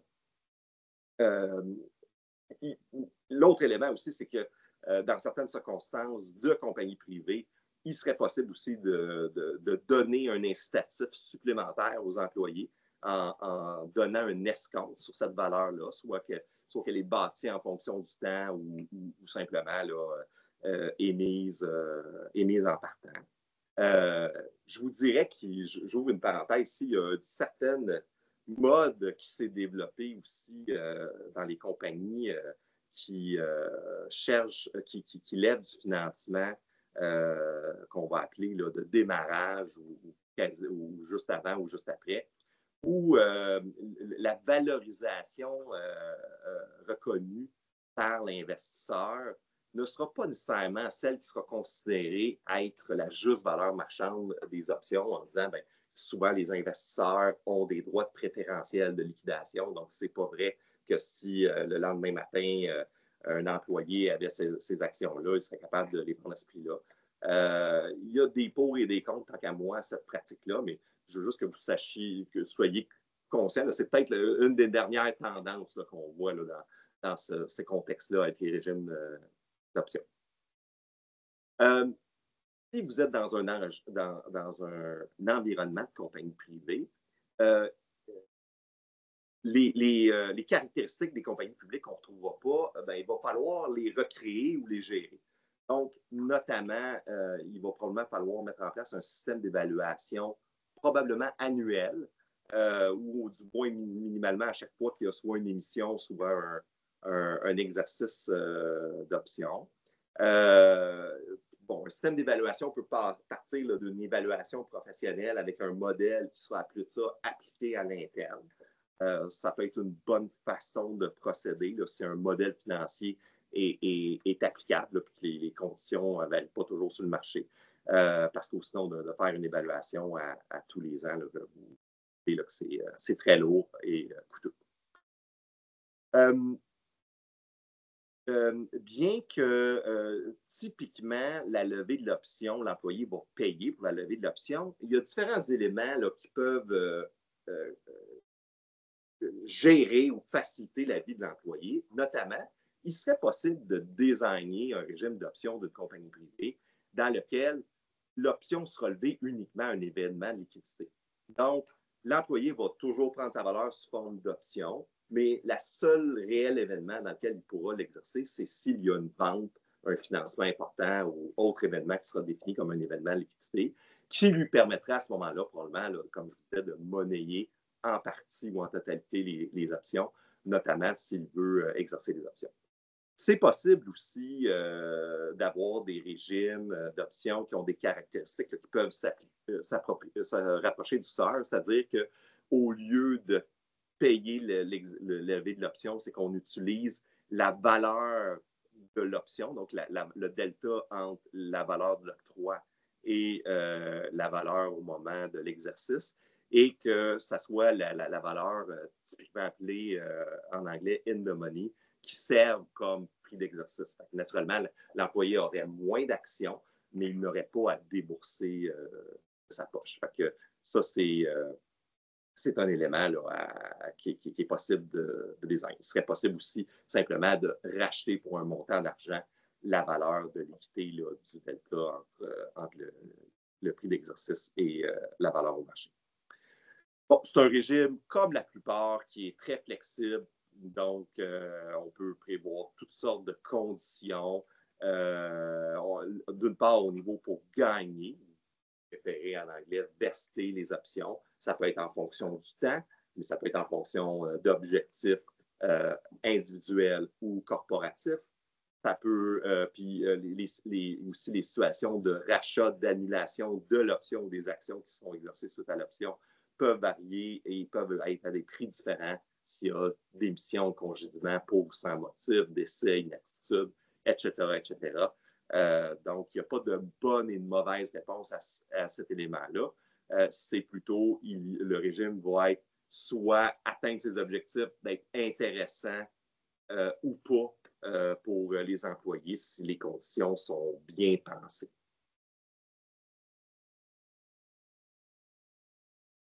L'autre élément aussi, c'est que dans certaines circonstances de compagnies privées, il serait possible aussi de donner un incitatif supplémentaire aux employés en donnant un escompte sur cette valeur-là, soit qu'elle est bâtie en fonction du temps ou simplement là, émise en partant. Je vous dirais que j'ouvre une parenthèse ici, il y a une certaine mode qui s'est développée aussi dans les compagnies qui cherchent, qui lèvent du financement qu'on va appeler là, de démarrage ou juste avant ou juste après, où la valorisation reconnue par l'investisseur ne sera pas nécessairement celle qui sera considérée être la juste valeur marchande des options en disant, bien, souvent les investisseurs ont des droits préférentiels de liquidation, donc ce n'est pas vrai que si le lendemain matin, un employé avait ces actions-là, il serait capable de les prendre à ce prix-là. Il y a des pour et des contre, tant qu'à moi, à cette pratique-là, mais je veux juste que vous sachiez, que vous soyez conscients. C'est peut-être une des dernières tendances là, qu'on voit là, dans ces contextes-là avec les régimes d'options. Si vous êtes dans un environnement de compagnie privée, les caractéristiques des compagnies publiques qu'on ne retrouvera pas, ben, il va falloir les recréer ou les gérer. Donc, notamment, il va probablement falloir mettre en place un système d'évaluation probablement annuel ou du moins minimalement à chaque fois qu'il y a soit une émission, soit un exercice d'option. Bon, un système d'évaluation peut partir là, d'une évaluation professionnelle avec un modèle qui soit plus ça appliqué à l'interne. Ça peut être une bonne façon de procéder là, si un modèle financier est applicable et que les conditions ne valent pas toujours sur le marché. Parce que sinon, de faire une évaluation à tous les ans, là, c'est très lourd et coûteux. Bien que typiquement, la levée de l'option, l'employé va payer pour la levée de l'option, il y a différents éléments là, qui peuvent gérer ou faciliter la vie de l'employé. Notamment, il serait possible de designer un régime d'option d'une compagnie privée dans lequel l'option sera levée uniquement à un événement de liquidité. Donc, l'employé va toujours prendre sa valeur sous forme d'option, mais le seul réel événement dans lequel il pourra l'exercer, c'est s'il y a une vente, un financement important ou autre événement qui sera défini comme un événement de liquidité, qui lui permettra à ce moment-là, probablement, là, comme je disais, de monnayer en partie ou en totalité les options, notamment s'il veut exercer des options. C'est possible aussi d'avoir des régimes d'options qui ont des caractéristiques qui peuvent se rapprocher du SAR, c'est-à-dire qu'au lieu de payer le lever de l'option, c'est qu'on utilise la valeur de l'option, donc le delta entre la valeur de l'octroi et la valeur au moment de l'exercice, et que ça soit la valeur typiquement appelée en anglais in the money, qui servent comme prix d'exercice. Naturellement, l'employé aurait moins d'actions, mais il n'aurait pas à débourser sa poche. Fait que ça, c'est un élément là, qui est possible de design. Il serait possible aussi simplement de racheter pour un montant d'argent la valeur de l'équité là, du delta entre le prix d'exercice et la valeur au marché. Bon, c'est un régime, comme la plupart, qui est très flexible. Donc, on peut prévoir toutes sortes de conditions. D'une part, au niveau pour gagner, préféré en anglais, vester les options. Ça peut être en fonction du temps, mais ça peut être en fonction d'objectifs individuels ou corporatifs. Ça peut, puis aussi les situations de rachat, d'annulation de l'option ou des actions qui sont exercées suite à l'option peuvent varier et peuvent être à des prix différents s'il y a démission, congédiement pour sans motif, décès, inaptitude, etc., etc. Donc, il n'y a pas de bonne et de mauvaise réponse à cet élément-là. C'est plutôt, le régime va être soit atteindre ses objectifs, d'être intéressant ou pas pour les employés si les conditions sont bien pensées.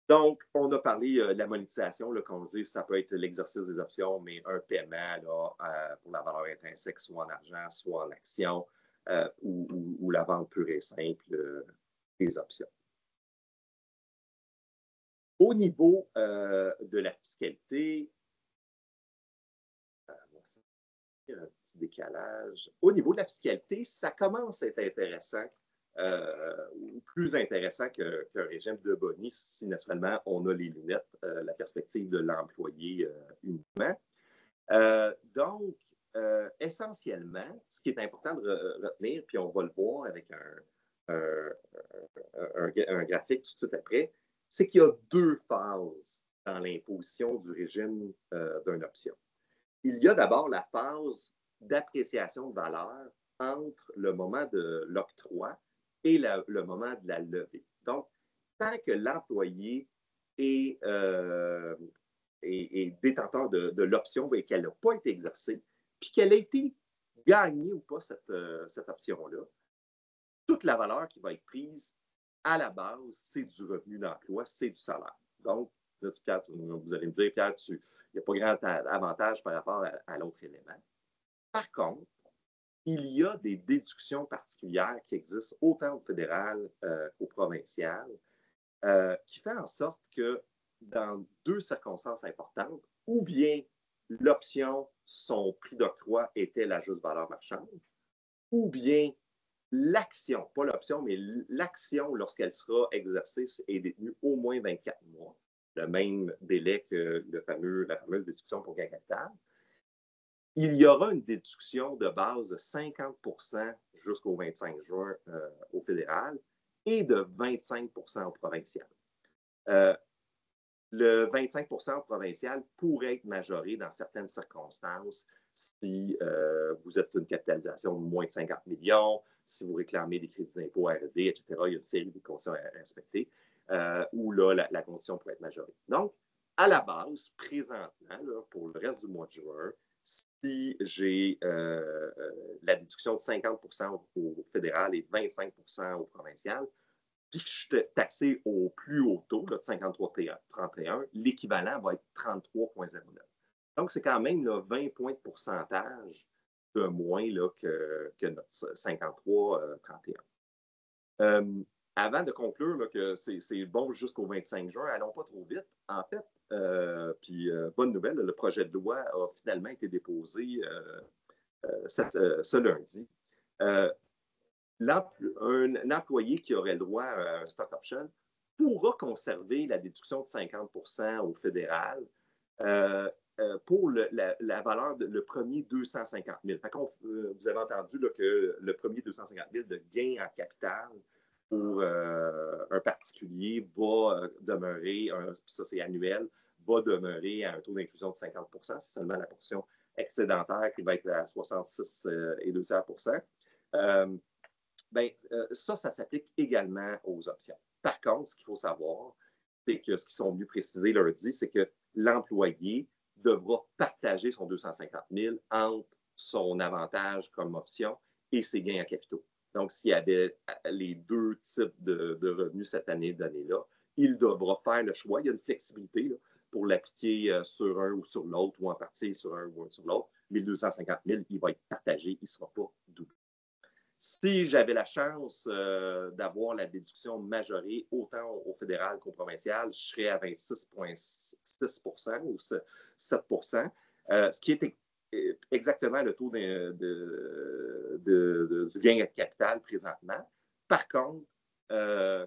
Donc, on a parlé de la monétisation, là, comme on dit, ça peut être l'exercice des options, mais un paiement là, pour la valeur intrinsèque, soit en argent, soit en action, ou la vente pure et simple des options. Au niveau de la fiscalité, un petit décalage. Au niveau de la fiscalité, ça commence à être intéressant, ou plus intéressant qu'un régime de bonus si naturellement on a les lunettes, la perspective de l'employé uniquement. Donc, essentiellement, ce qui est important de retenir, puis on va le voir avec un graphique tout de suite après, c'est qu'il y a deux phases dans l'imposition du régime d'une option. Il y a d'abord la phase d'appréciation de valeur entre le moment de l'octroi et le moment de la levée. Donc, tant que l'employé est détenteur de l'option et qu'elle n'a pas été exercée, puis qu'elle a été gagnée ou pas, cette option-là, toute la valeur qui va être prise à la base, c'est du revenu d'emploi, c'est du salaire. Donc, là, Pierre, vous allez me dire, Pierre, il n'y a pas grand avantage par rapport à l'autre élément. Par contre, il y a des déductions particulières qui existent autant au fédéral qu'au provincial, qui fait en sorte que dans deux circonstances importantes, ou bien l'option, son prix d'octroi était la juste valeur marchande, ou bien l'action, pas l'option, mais l'action, lorsqu'elle sera exercée, est détenue au moins 24 mois, le même délai que la fameuse déduction pour gain capital. il y aura une déduction de base de 50 jusqu'au 25 juin au fédéral et de 25 au provincial. Le 25 au provincial pourrait être majoré dans certaines circonstances si vous êtes une capitalisation de moins de 50 millions, si vous réclamez des crédits d'impôt R&D, etc. Il y a une série de conditions à respecter où là, la condition pourrait être majorée. Donc, à la base, présentement, là, pour le reste du mois de juin, si j'ai la déduction de 50 au fédéral et 25 au provincial, puis que je suis taxé au plus haut taux, là, de 53,31, l'équivalent va être 33,09. Donc, c'est quand même là, 20 points de pourcentage de moins là, que notre 53,31. Avant de conclure là, que c'est bon jusqu'au 25 juin, allons pas trop vite. En fait, puis bonne nouvelle, le projet de loi a finalement été déposé ce lundi. Un employé qui aurait le droit à un stock option pourra conserver la déduction de 50 au fédéral pour la valeur de le premier 250 000. Fait vous avez entendu là, que le premier 250 000 de gain en capital pour un particulier va demeurer, ça c'est annuel, va demeurer à un taux d'inclusion de 50 C'est seulement la portion excédentaire qui va être à 66,2 ça s'applique également aux options. Par contre, ce qu'il faut savoir, c'est que ce qu'ils sont venus préciser lundi, c'est que l'employé devra partager son 250 000 entre son avantage comme option et ses gains en capitaux. Donc, s'il y avait les deux types de revenus cette année-là, il devra faire le choix. Il y a une flexibilité là, pour l'appliquer sur un ou sur l'autre ou en partie sur un ou sur l'autre. Mais le 250 000, il va être partagé, il ne sera pas doublé. Si j'avais la chance d'avoir la déduction majorée autant au fédéral qu'au provincial, je serais à 26,6 ou 7 ce qui est exactement le taux du gain de capital présentement. Par contre,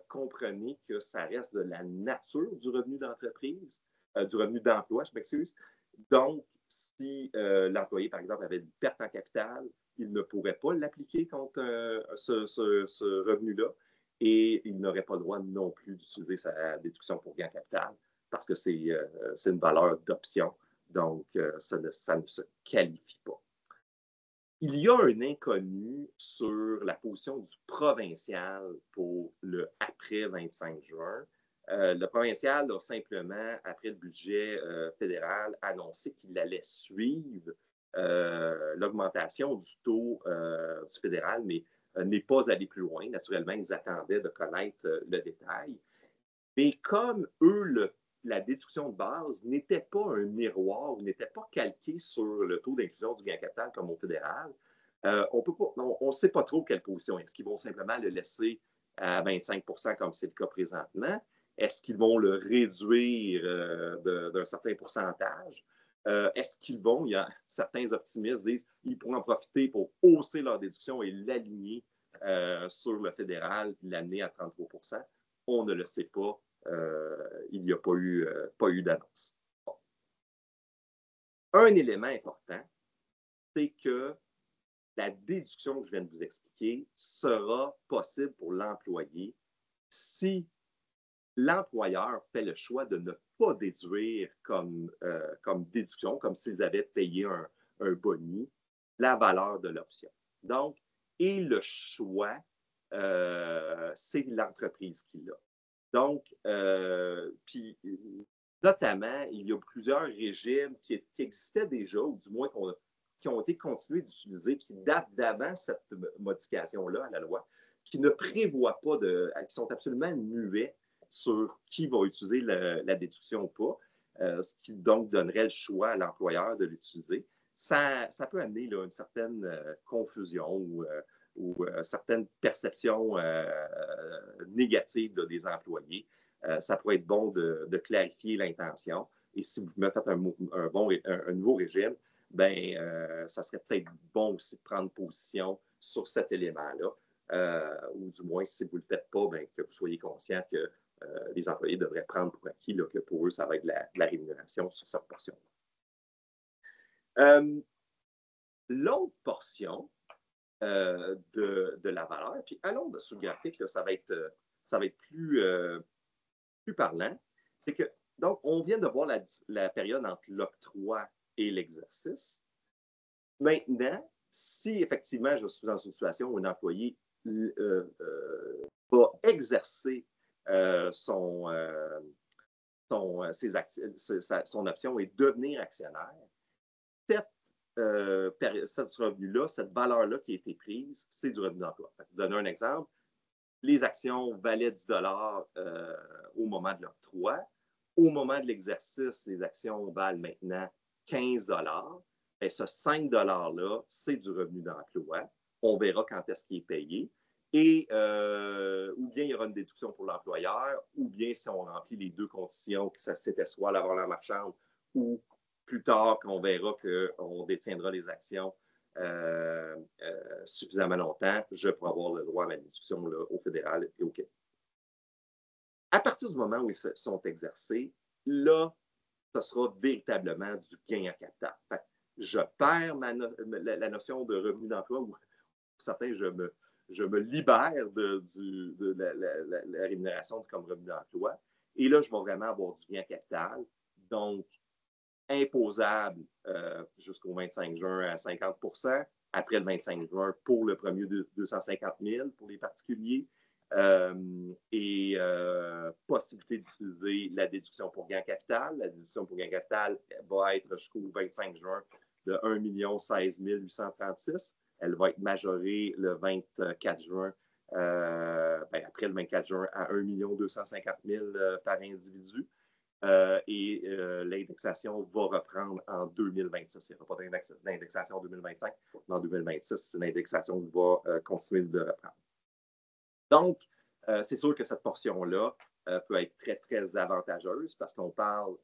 comprenez que ça reste de la nature du revenu d'entreprise, du revenu d'emploi, je m'excuse. Donc, si l'employé, par exemple, avait une perte en capital, il ne pourrait pas l'appliquer contre ce revenu-là et il n'aurait pas le droit non plus d'utiliser sa déduction pour gain en capital parce que c'est une valeur d'option. Donc, ça ne se qualifie pas. Il y a un inconnu sur la position du provincial pour le après 25 juin. Le provincial a simplement, après le budget fédéral, annoncé qu'il allait suivre l'augmentation du taux du fédéral, mais n'est pas allé plus loin. Naturellement, ils attendaient de connaître le détail. Mais comme eux, la déduction de base n'était pas un miroir, n'était pas calquée sur le taux d'inclusion du gain capital comme au fédéral, on ne sait pas trop quelle position. Est-ce qu'ils vont simplement le laisser à 25 comme c'est le cas présentement? Est-ce qu'ils vont le réduire d'un certain pourcentage? Est-ce qu'ils vont, il y a certains optimistes disent qu'ils pourront en profiter pour hausser leur déduction et l'aligner sur le fédéral, l'amener à 33 On ne le sait pas. Il n'y a pas eu d'annonce. Bon. Un élément important, c'est que la déduction que je viens de vous expliquer sera possible pour l'employé si l'employeur fait le choix de ne pas déduire comme déduction, comme s'ils avaient payé un boni, la valeur de l'option. Donc, et le choix, c'est l'entreprise qui l'a. Donc, puis, notamment, il y a plusieurs régimes qui existaient déjà, ou du moins qui ont été continués d'utiliser, qui datent d'avant cette modification-là à la loi, qui ne prévoient pas qui sont absolument muets sur qui va utiliser la déduction ou pas, ce qui donc donnerait le choix à l'employeur de l'utiliser. Ça peut amener là, une certaine confusion ou certaines perceptions négatives là, des employés. Ça pourrait être bon de clarifier l'intention. Et si vous me faites un nouveau régime, ça serait peut-être bon aussi de prendre position sur cet élément-là. Ou du moins, si vous ne le faites pas, que vous soyez conscient que les employés devraient prendre pour acquis là, que pour eux, ça va être de la rémunération sur cette portion-là. l'autre portion de la valeur, puis allons sur le graphique, là, ça va être plus parlant, c'est que, donc, on vient de voir la période entre l'octroi et l'exercice. Maintenant, si effectivement je suis dans une situation où un employé va exercer son option et devenir actionnaire, cette revenu-là, cette valeur-là qui a été prise, c'est du revenu d'emploi. Pour donner un exemple, les actions valaient 10 au moment de l'octroi. Au moment de l'exercice, les actions valent maintenant 15 et ce 5 $-là, c'est du revenu d'emploi. On verra quand est-ce qu'il est payé. Et ou bien il y aura une déduction pour l'employeur, ou bien si on remplit les deux conditions, que c'était soit la valeur marchande ou plus tard qu'on verra qu'on détiendra les actions suffisamment longtemps, je pourrai avoir le droit à la déduction là, au fédéral et au Québec. À partir du moment où ils sont exercés, là, ce sera véritablement du gain en capital. Fait, je perds la notion de revenu d'emploi, ou pour certains, je me libère de la rémunération comme revenu d'emploi. Et là, je vais vraiment avoir du gain en capital. Donc, imposable jusqu'au 25 juin à 50 %, après le 25 juin pour le premier 250 000 pour les particuliers, et possibilité d'utiliser la déduction pour gain capital. La déduction pour gain capital va être jusqu'au 25 juin de 1 016 836. Elle va être majorée le 24 juin, après le 24 juin, à 1 250 000 par individu. Et l'indexation va reprendre en 2026. Il n'y aura pas d'indexation en 2025, mais en 2026, c'est l'indexation qui va continuer de reprendre. Donc, c'est sûr que cette portion-là peut être très, très avantageuse parce qu'on parle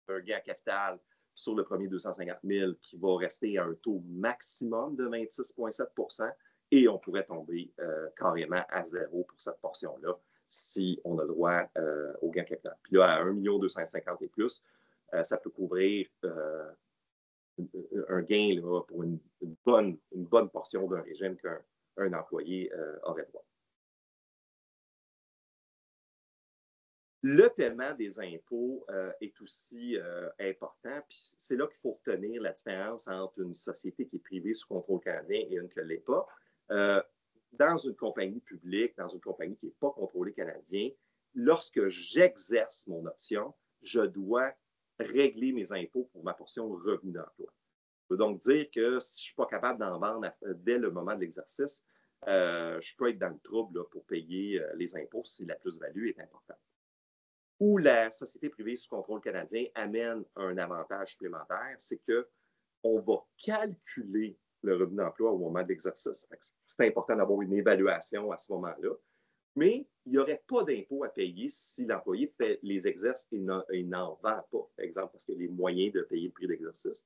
d'un gain capital sur le premier 250 000 qui va rester à un taux maximum de 26,7 % et on pourrait tomber carrément à zéro pour cette portion-là si on a le droit au gain capital. Puis là, à 1 250 000 et plus, ça peut couvrir un gain là, pour une bonne portion d'un régime qu'un employé aurait droit. Le paiement des impôts est aussi important. Puis c'est là qu'il faut retenir la différence entre une société qui est privée sous contrôle canadien et une qui ne l'est pas. Dans une compagnie publique, dans une compagnie qui n'est pas contrôlée canadien, lorsque j'exerce mon option, je dois régler mes impôts pour ma portion revenu d'emploi. Ça veut donc dire que si je ne suis pas capable d'en vendre dès le moment de l'exercice, je peux être dans le trouble là, pour payer les impôts si la plus-value est importante. Où la société privée sous contrôle canadien amène un avantage supplémentaire, c'est qu'on va calculer le revenu d'emploi au moment de l'exercice. C'est important d'avoir une évaluation à ce moment-là, mais il n'y aurait pas d'impôt à payer si l'employé fait les exercices et n'en vend pas, par exemple, parce qu'il y a les moyens de payer le prix d'exercice.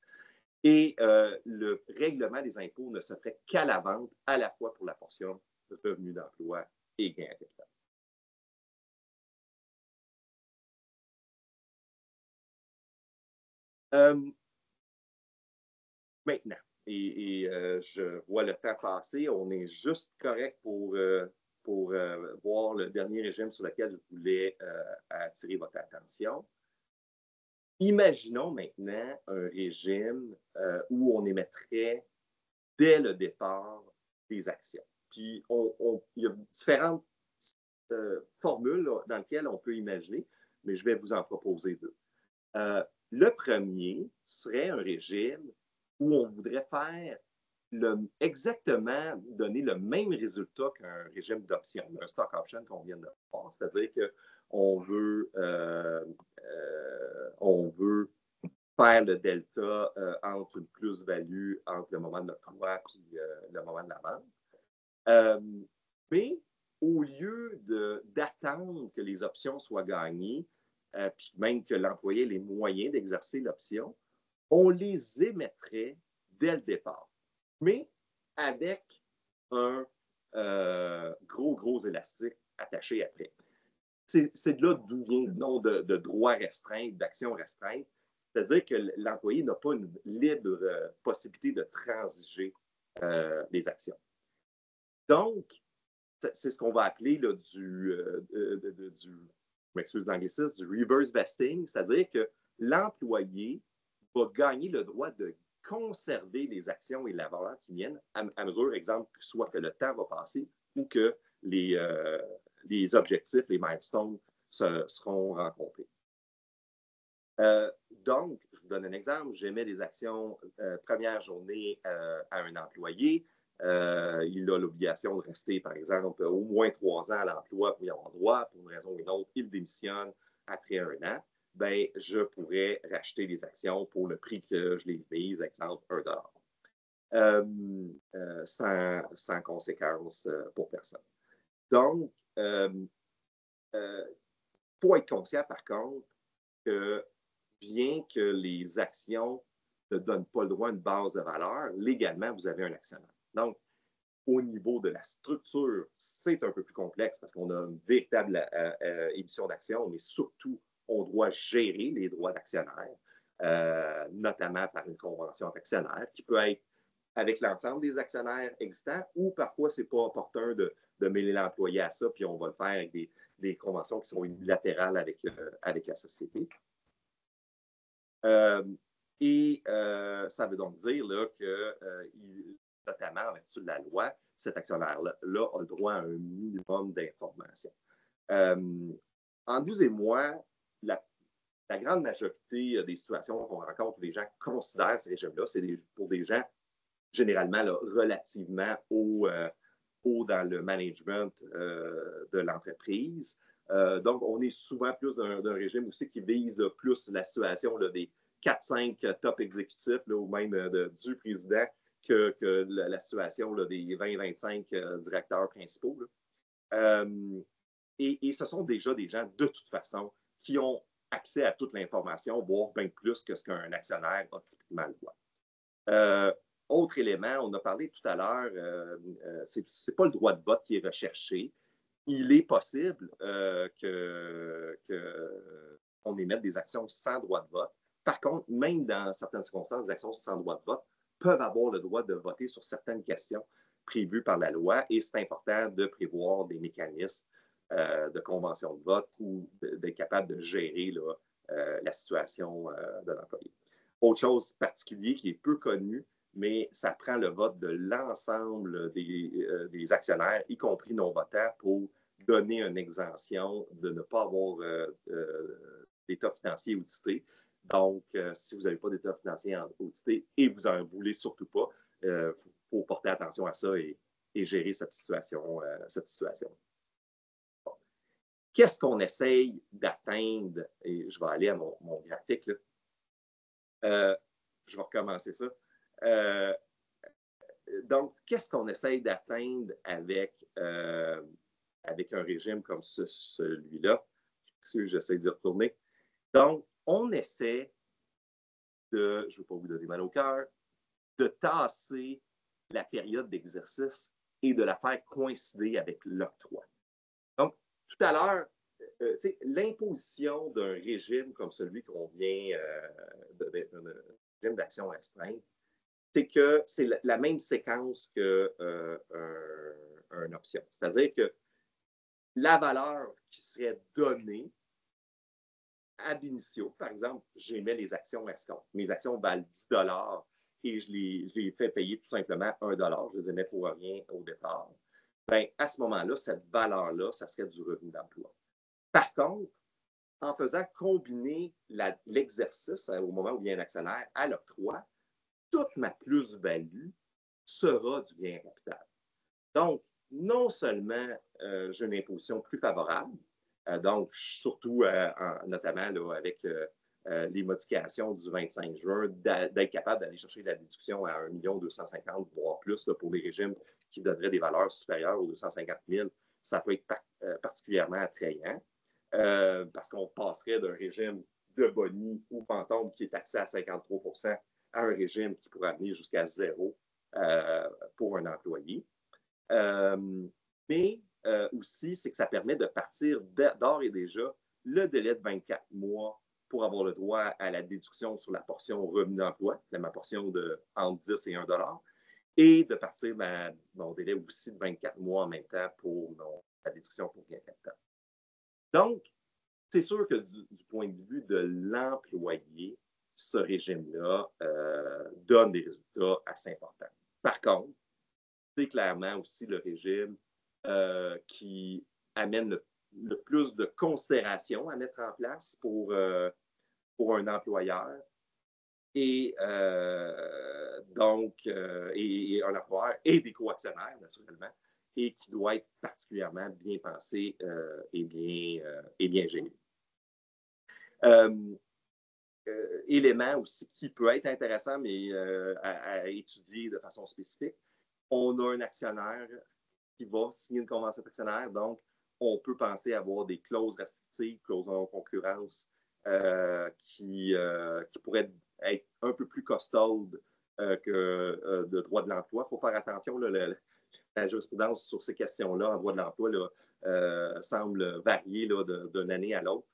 Et le règlement des impôts ne se ferait qu'à la vente, à la fois pour la portion revenu d'emploi et gain à capital. Maintenant, et je vois le temps passer, on est juste correct pour voir le dernier régime sur lequel je voulais attirer votre attention. Imaginons maintenant un régime où on émettrait dès le départ des actions. Puis, il y a différentes formules là, dans lesquelles on peut imaginer, mais je vais vous en proposer deux. Le premier serait un régime où on voudrait faire exactement donner le même résultat qu'un régime d'option, un stock option qu'on vient de voir. C'est-à-dire qu'on veut, faire le delta entre une plus-value entre le moment de l'octroi et le moment de la vente. Mais au lieu d'attendre que les options soient gagnées, puis même que l'employé ait les moyens d'exercer l'option, on les émettrait dès le départ, mais avec un gros élastique attaché après. C'est de là d'où vient le nom de droit restreint, d'action restreinte. C'est-à-dire que l'employé n'a pas une libre possibilité de transiger les actions. Donc, c'est ce qu'on va appeler là, je m'excuse l'anglicisme, du reverse vesting, c'est-à-dire que l'employé va gagner le droit de conserver les actions et la valeur qui viennent à mesure, exemple, soit que le temps va passer ou que les objectifs, les milestones seront rencontrés. Donc, je vous donne un exemple. J'émets des actions première journée à un employé. Il a l'obligation de rester, par exemple, au moins 3 ans à l'emploi pour y avoir droit. Pour une raison ou une autre, il démissionne après 1 an. Bien, je pourrais racheter les actions pour le prix que je les vise, exemple, $1. Sans conséquence pour personne. Donc, il faut être conscient, par contre, que bien que les actions ne donnent pas le droit à une base de valeur, légalement, vous avez un actionnaire. Donc, au niveau de la structure, c'est un peu plus complexe parce qu'on a une véritable émission d'actions, mais surtout, on doit gérer les droits d'actionnaire, notamment par une convention d'actionnaire qui peut être avec l'ensemble des actionnaires existants ou parfois, ce n'est pas opportun de mêler l'employé à ça, puis on va le faire avec des conventions qui sont unilatérales avec la société. Ça veut donc dire là, que, notamment en vertu de la loi, cet actionnaire-là a le droit à un minimum d'informations. En 12 et moi, la grande majorité des situations qu'on rencontre où les gens considèrent ces régimes-là, c'est pour des gens généralement là, relativement haut dans le management de l'entreprise. Donc, on est souvent plus d'un régime aussi qui vise là, plus la situation là, des 4-5 top exécutifs là, ou même du président que la situation là, des 20-25 directeurs principaux. Et ce sont déjà des gens, de toute façon, qui ont accès à toute l'information, voire bien plus que ce qu'un actionnaire a typiquement le droit. Autre élément, on a parlé tout à l'heure, ce n'est pas le droit de vote qui est recherché. Il est possible qu'on émette des actions sans droit de vote. Par contre, même dans certaines circonstances, des actions sans droit de vote peuvent avoir le droit de voter sur certaines questions prévues par la loi et c'est important de prévoir des mécanismes de convention de vote ou d'être capable de gérer là, la situation de l'employé. Autre chose particulière qui est peu connue, mais ça prend le vote de l'ensemble des actionnaires, y compris non-votants, pour donner une exemption de ne pas avoir d'état financier audité. Donc, si vous n'avez pas d'état financier audité et vous n'en voulez surtout pas, il faut porter attention à ça et gérer cette situation. Bon. Qu'est-ce qu'on essaye d'atteindre? Et je vais aller à mon graphique. Là. Je vais recommencer ça. Donc, qu'est-ce qu'on essaye d'atteindre avec un régime comme celui-là? J'essaie d'y retourner. Donc, on essaie de, je ne veux pas vous donner mal au cœur, de tasser la période d'exercice et de la faire coïncider avec l'octroi. Donc, tout à l'heure, l'imposition d'un régime comme celui qu'on vient d'un régime d'action restreinte, c'est que c'est la même séquence qu'une option. C'est-à-dire que la valeur qui serait donnée ab initio, par exemple, j'émets les actions escomptes. Mes actions valent 10 $ et je les fais payer tout simplement 1 $. Je les émets pour rien au départ. Bien, à ce moment-là, cette valeur-là, ça serait du revenu d'emploi. Par contre, en faisant combiner l'exercice au moment où il y a un actionnaire à l'octroi, toute ma plus-value sera du gain capital. Donc, non seulement j'ai une imposition plus favorable, donc surtout notamment là, avec les modifications du 25 juin, d'être capable d'aller chercher la déduction à 1 250 000, voire plus là, pour les régimes qui donneraient des valeurs supérieures aux 250 000, ça peut être particulièrement attrayant parce qu'on passerait d'un régime de boni ou fantôme qui est taxé à 53 % à un régime qui pourrait amener jusqu'à 0 pour un employé. Mais aussi, c'est que ça permet de partir d'ores et déjà le délai de 24 mois pour avoir le droit à la déduction sur la portion revenu d'emploi, ma portion de entre 10 et 1 $, et de partir mon délai aussi de 24 mois en même temps pour la déduction pour gain de capital. Donc, c'est sûr que du point de vue de l'employé, ce régime-là donne des résultats assez importants. Par contre, c'est clairement aussi le régime qui amène le plus de considération à mettre en place pour un employeur. Et donc, et un employeur et des co-actionnaires, naturellement, et qui doit être particulièrement bien pensé et bien géré. Élément aussi qui peut être intéressant, mais à étudier de façon spécifique, on a un actionnaire qui va signer une convention d'actionnaire, donc on peut penser avoir des clauses restrictives, clauses en concurrence, qui pourraient être un peu plus costaudes que de droit de l'emploi. Il faut faire attention, là, la jurisprudence sur ces questions-là en droit de l'emploi semble varier d'une année à l'autre.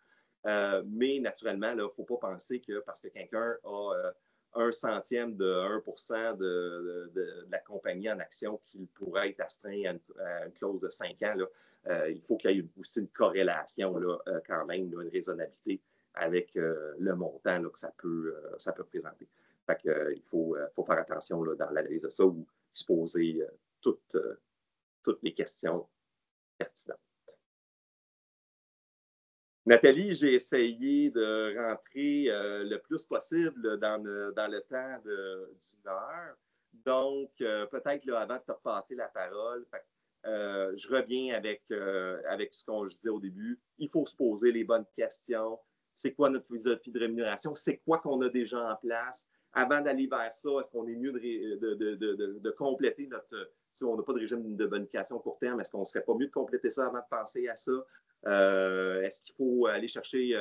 Mais naturellement, il ne faut pas penser que parce que quelqu'un a 1/100 de 1% de la compagnie en action qu'il pourrait être astreint à une clause de 5 ans. Il faut qu'il y ait aussi une corrélation quand même, une raisonnabilité avec le montant que ça peut présenter. Fait que, il faut faire attention dans l'analyse de ça ou se poser toutes les questions pertinentes. Nathalie, j'ai essayé de rentrer le plus possible dans le temps d'une heure. Donc, peut-être avant de te passer la parole, je reviens avec ce qu'on disait au début. Il faut se poser les bonnes questions. C'est quoi notre philosophie de rémunération? C'est quoi qu'on a déjà en place? Avant d'aller vers ça, est-ce qu'on est mieux de compléter notre... Si on n'a pas de régime de bonification à court terme, est-ce qu'on ne serait pas mieux de compléter ça avant de penser à ça? Est-ce qu'il faut aller chercher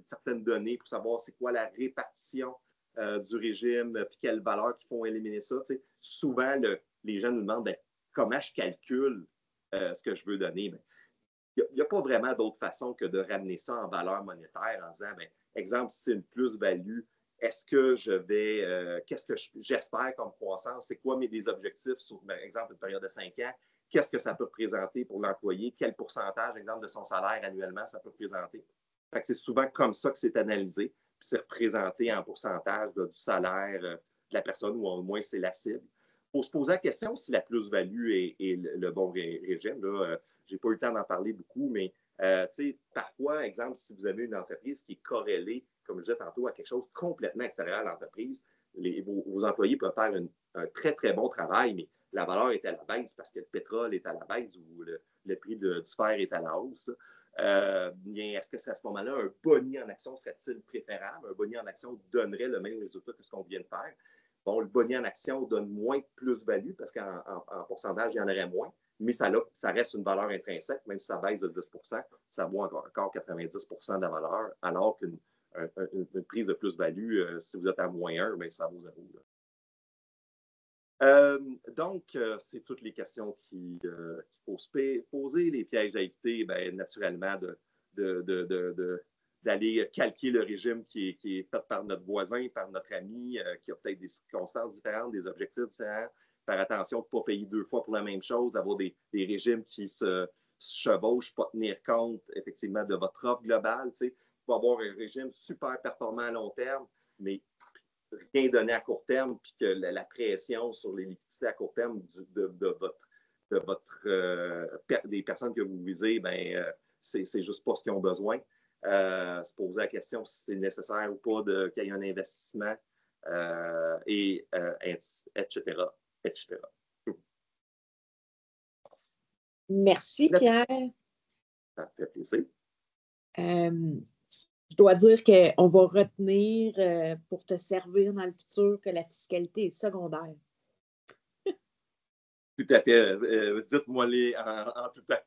certaines données pour savoir c'est quoi la répartition du régime puis quelles valeurs qui font éliminer ça? T'sais, souvent, les gens nous demandent comment je calcule ce que je veux donner. Il n'y a pas vraiment d'autre façon que de ramener ça en valeur monétaire en disant, exemple, si c'est une plus-value, est-ce que je vais, qu'est-ce que j'espère comme croissance? C'est quoi mes objectifs sur, par exemple, une période de 5 ans? Qu'est-ce que ça peut représenter pour l'employé? Quel pourcentage, exemple, de son salaire annuellement ça peut représenter? C'est souvent comme ça que c'est analysé, puis c'est représenté en pourcentage du salaire de la personne, ou au moins c'est la cible. Il faut se poser la question si la plus-value est le bon régime. Je n'ai pas eu le temps d'en parler beaucoup, mais parfois, exemple, si vous avez une entreprise qui est corrélée, comme je disais tantôt, à quelque chose complètement extérieur à l'entreprise, vos employés peuvent faire un très, très bon travail, mais la valeur est à la baisse parce que le pétrole est à la baisse ou le prix du fer est à la hausse. Est-ce que c'est à ce moment-là, un boni en action serait-il préférable? Un boni en action donnerait le même résultat que ce qu'on vient de faire. Bon, le boni en action donne moins de plus-value parce qu'en pourcentage, il y en aurait moins, mais ça reste une valeur intrinsèque, même si ça baisse de 10 ça vaut encore 90 de la valeur, alors qu'une prise de plus-value, si vous êtes à -1, bien, ça vaut 0. Donc, c'est toutes les questions qu'il faut se poser, les pièges à éviter, naturellement, d'aller calquer le régime qui est fait par notre voisin, par notre ami, qui a peut-être des circonstances différentes, des objectifs différents. Faire attention de ne pas payer 2 fois pour la même chose, d'avoir des régimes qui se chevauchent, pas tenir compte, effectivement, de votre offre globale. Il faut avoir un régime super performant à long terme, mais rien donné à court terme, puis que la pression sur les liquidités à court terme des personnes que vous visez, c'est juste pas ce qu'ils ont besoin. Se poser la question si c'est nécessaire ou pas qu'il y ait un investissement, etc., etc. Merci, Pierre. Ça fait plaisir. Je dois dire qu'on va retenir pour te servir dans le futur que la fiscalité est secondaire. Tout à fait. Dites-moi-les en tout temps.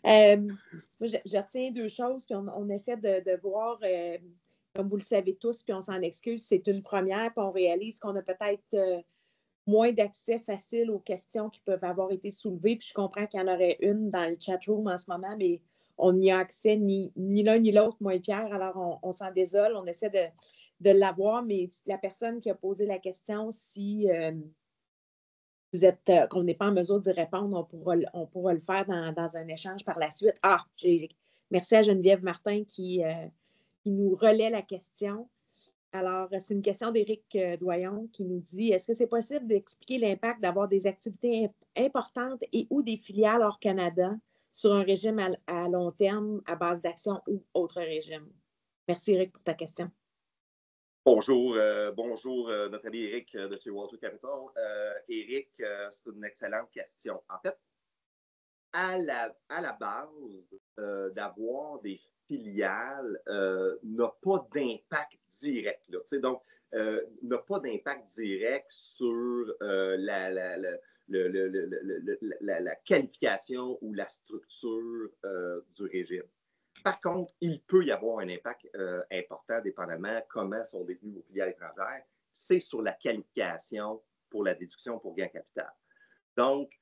Moi, je retiens 2 choses, puis on essaie de voir, comme vous le savez tous, puis on s'en excuse, c'est une première, puis on réalise qu'on a peut-être moins d'accès facile aux questions qui peuvent avoir été soulevées, puis je comprends qu'il y en aurait une dans le chat room en ce moment, mais on n'y a accès ni l'un ni l'autre, moi et Pierre. Alors, on s'en désole, on essaie de l'avoir, mais la personne qui a posé la question, si vous êtes, qu'on n'est pas en mesure d'y répondre, on pourra le faire dans un échange par la suite. Merci à Geneviève Martin qui nous relaie la question. Alors, c'est une question d'Éric Doyon qui nous dit: est-ce que c'est possible d'expliquer l'impact d'avoir des activités importantes et ou des filiales hors Canada sur un régime à long terme à base d'actions ou autre régime? Merci, Éric, pour ta question. Bonjour, notre ami Éric de chez Water Capital. Éric, c'est une excellente question. En fait, à la base, d'avoir des filiales n'a pas d'impact direct. Là, donc, n'a pas d'impact direct sur la qualification ou la structure du régime. Par contre, il peut y avoir un impact important, dépendamment comment sont détenues vos filiales étrangères, c'est sur la qualification pour la déduction pour gain capital. Donc,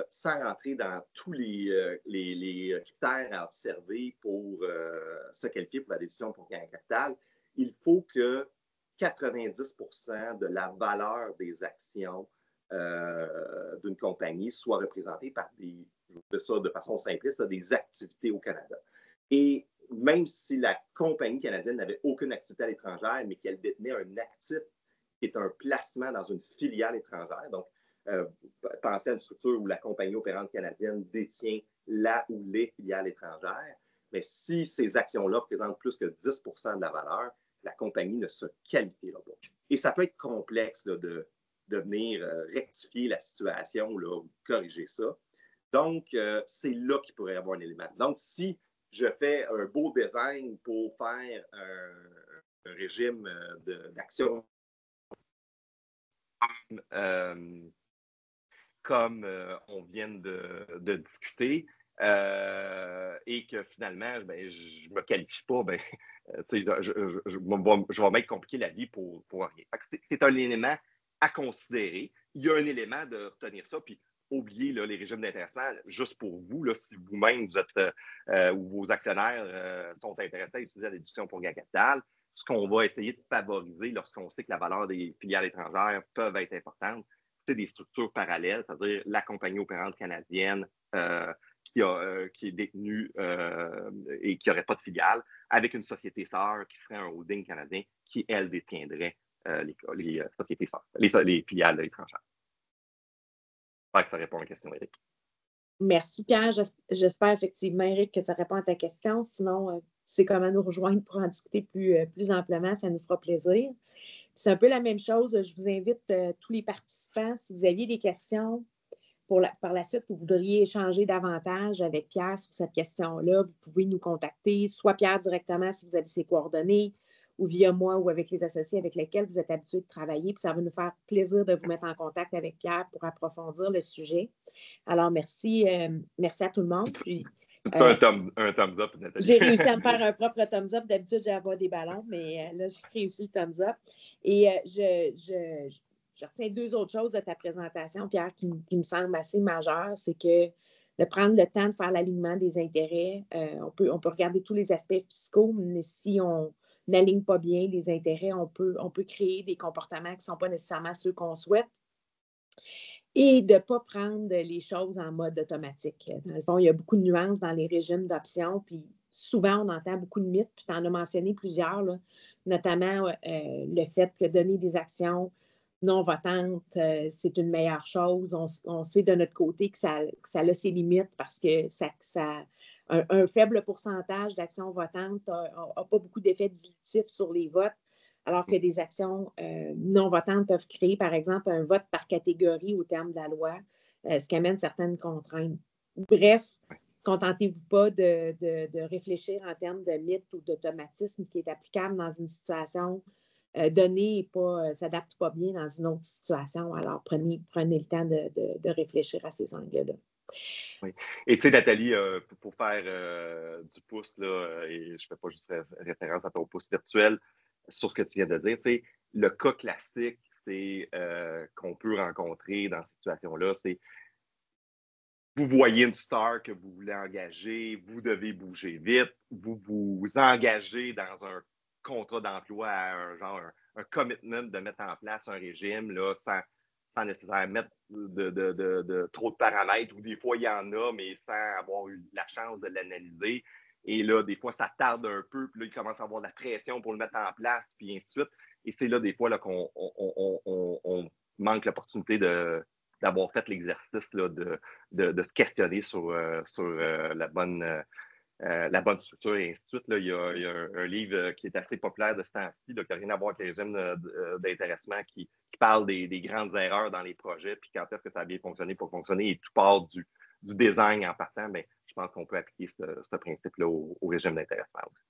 sans rentrer dans tous les critères à observer pour se qualifier pour la déduction pour gain capital, il faut que 90% de la valeur des actions d'une compagnie soit représentée par de façon simpliste, des activités au Canada. Et même si la compagnie canadienne n'avait aucune activité à l'étranger, mais qu'elle détenait un actif qui est un placement dans une filiale étrangère, donc pensez à une structure où la compagnie opérante canadienne détient la ou les filiales étrangères, mais si ces actions-là représentent plus que 10% de la valeur, la compagnie ne se qualifiera pas. Et ça peut être complexe là, de venir rectifier la situation là, ou corriger ça. Donc, c'est là qu'il pourrait y avoir un élément. Donc, si je fais un beau design pour faire un régime d'action comme on vient de discuter, et que finalement, je ne me qualifie pas, je vais m'être compliqué la vie pour rien. C'est un élément à considérer. Il y a un élément de retenir ça, puis oublier là, les régimes d'intéressement, juste pour vous, là, si vous-même vous êtes ou vos actionnaires sont intéressés à utiliser la déduction pour gain capital, ce qu'on va essayer de favoriser lorsqu'on sait que la valeur des filiales étrangères peuvent être importantes, c'est des structures parallèles, c'est-à-dire la compagnie opérante canadienne qui est détenue et qui n'aurait pas de filiale, avec une société sœur qui serait un holding canadien qui, elle, détiendrait les sociétés sœurs, les filiales étrangères. J'espère que ça répond à la question, Éric. Merci, Pierre. J'espère effectivement, Éric, que ça répond à ta question. Sinon, tu sais comment nous rejoindre pour en discuter plus amplement. Ça nous fera plaisir. C'est un peu la même chose. Je vous invite tous les participants, si vous aviez des questions par la suite, vous voudriez échanger davantage avec Pierre sur cette question-là, vous pouvez nous contacter, soit Pierre directement si vous avez ses coordonnées, ou via moi ou avec les associés avec lesquels vous êtes habitués de travailler. Puis ça va nous faire plaisir de vous mettre en contact avec Pierre pour approfondir le sujet. Alors, merci à tout le monde. Puis, un thumbs up, Nathalie. J'ai réussi à me faire un propre thumbs up. D'habitude, j'ai avoir des ballons, mais là, j'ai réussi le thumbs up. Et je retiens deux autres choses de ta présentation, Pierre, qui me semblent assez majeures. C'est que de prendre le temps de faire l'alignement des intérêts, on peut regarder tous les aspects fiscaux, mais si on n'aligne pas bien les intérêts, on peut créer des comportements qui ne sont pas nécessairement ceux qu'on souhaite. Et de ne pas prendre les choses en mode automatique. Dans le fond, il y a beaucoup de nuances dans les régimes d'options, puis souvent, on entend beaucoup de mythes, puis tu en as mentionné plusieurs, là, notamment le fait que donner des actions non votantes, c'est une meilleure chose. On sait de notre côté que ça a ses limites parce que un faible pourcentage d'actions votantes n'a pas beaucoup d'effets dilutifs sur les votes, alors que des actions non votantes peuvent créer, par exemple, un vote par catégorie au terme de la loi, ce qui amène certaines contraintes. Bref, contentez-vous pas de réfléchir en termes de mythe ou d'automatisme qui est applicable dans une situation donnée et ne s'adapte pas bien dans une autre situation. Alors, prenez le temps de réfléchir à ces angles-là. Oui. Et tu sais, Nathalie, pour faire du pouce, là, et je ne fais pas juste référence à ton pouce virtuel, sur ce que tu viens de dire, tu sais, le cas classique, c'est qu'on peut rencontrer dans cette situation-là, c'est vous voyez une star que vous voulez engager, vous devez bouger vite, vous vous engagez dans un contrat d'emploi, un commitment de mettre en place un régime là, sans nécessairement mettre de trop de paramètres, ou des fois il y en a, mais sans avoir eu la chance de l'analyser. Et là, des fois, ça tarde un peu, puis là, il commence à avoir de la pression pour le mettre en place, puis ainsi de suite. Et c'est là, des fois, là, qu'on on manque l'opportunité d'avoir fait l'exercice là, de se questionner sur la bonne structure et ainsi de suite. Là, il y a un livre qui est assez populaire de ce temps-ci, qui n'a rien à voir avec les régimes d'intéressement, qui parle des grandes erreurs dans les projets, puis quand est-ce que ça a bien fonctionné pour fonctionner, et tout part du design en partant. Mais je pense qu'on peut appliquer ce principe-là au régime d'intéressement aussi.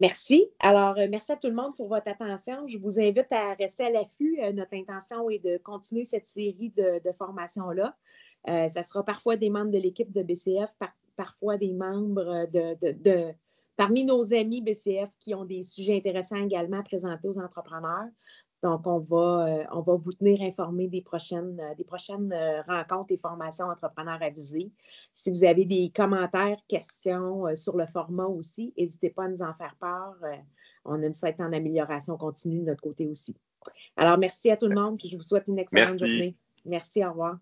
Merci. Alors, merci à tout le monde pour votre attention. Je vous invite à rester à l'affût. Notre intention est de continuer cette série de formations-là. Ça sera parfois des membres de l'équipe de BCF, parfois des membres parmi nos amis BCF qui ont des sujets intéressants également à présenter aux entrepreneurs. Donc, on va vous tenir informés des prochaines rencontres et formations entrepreneurs avisées. Si vous avez des commentaires, questions sur le format aussi, n'hésitez pas à nous en faire part. On a une souhaite en amélioration continue de notre côté aussi. Alors, merci à tout le monde, puis je vous souhaite une excellente journée. Merci, au revoir.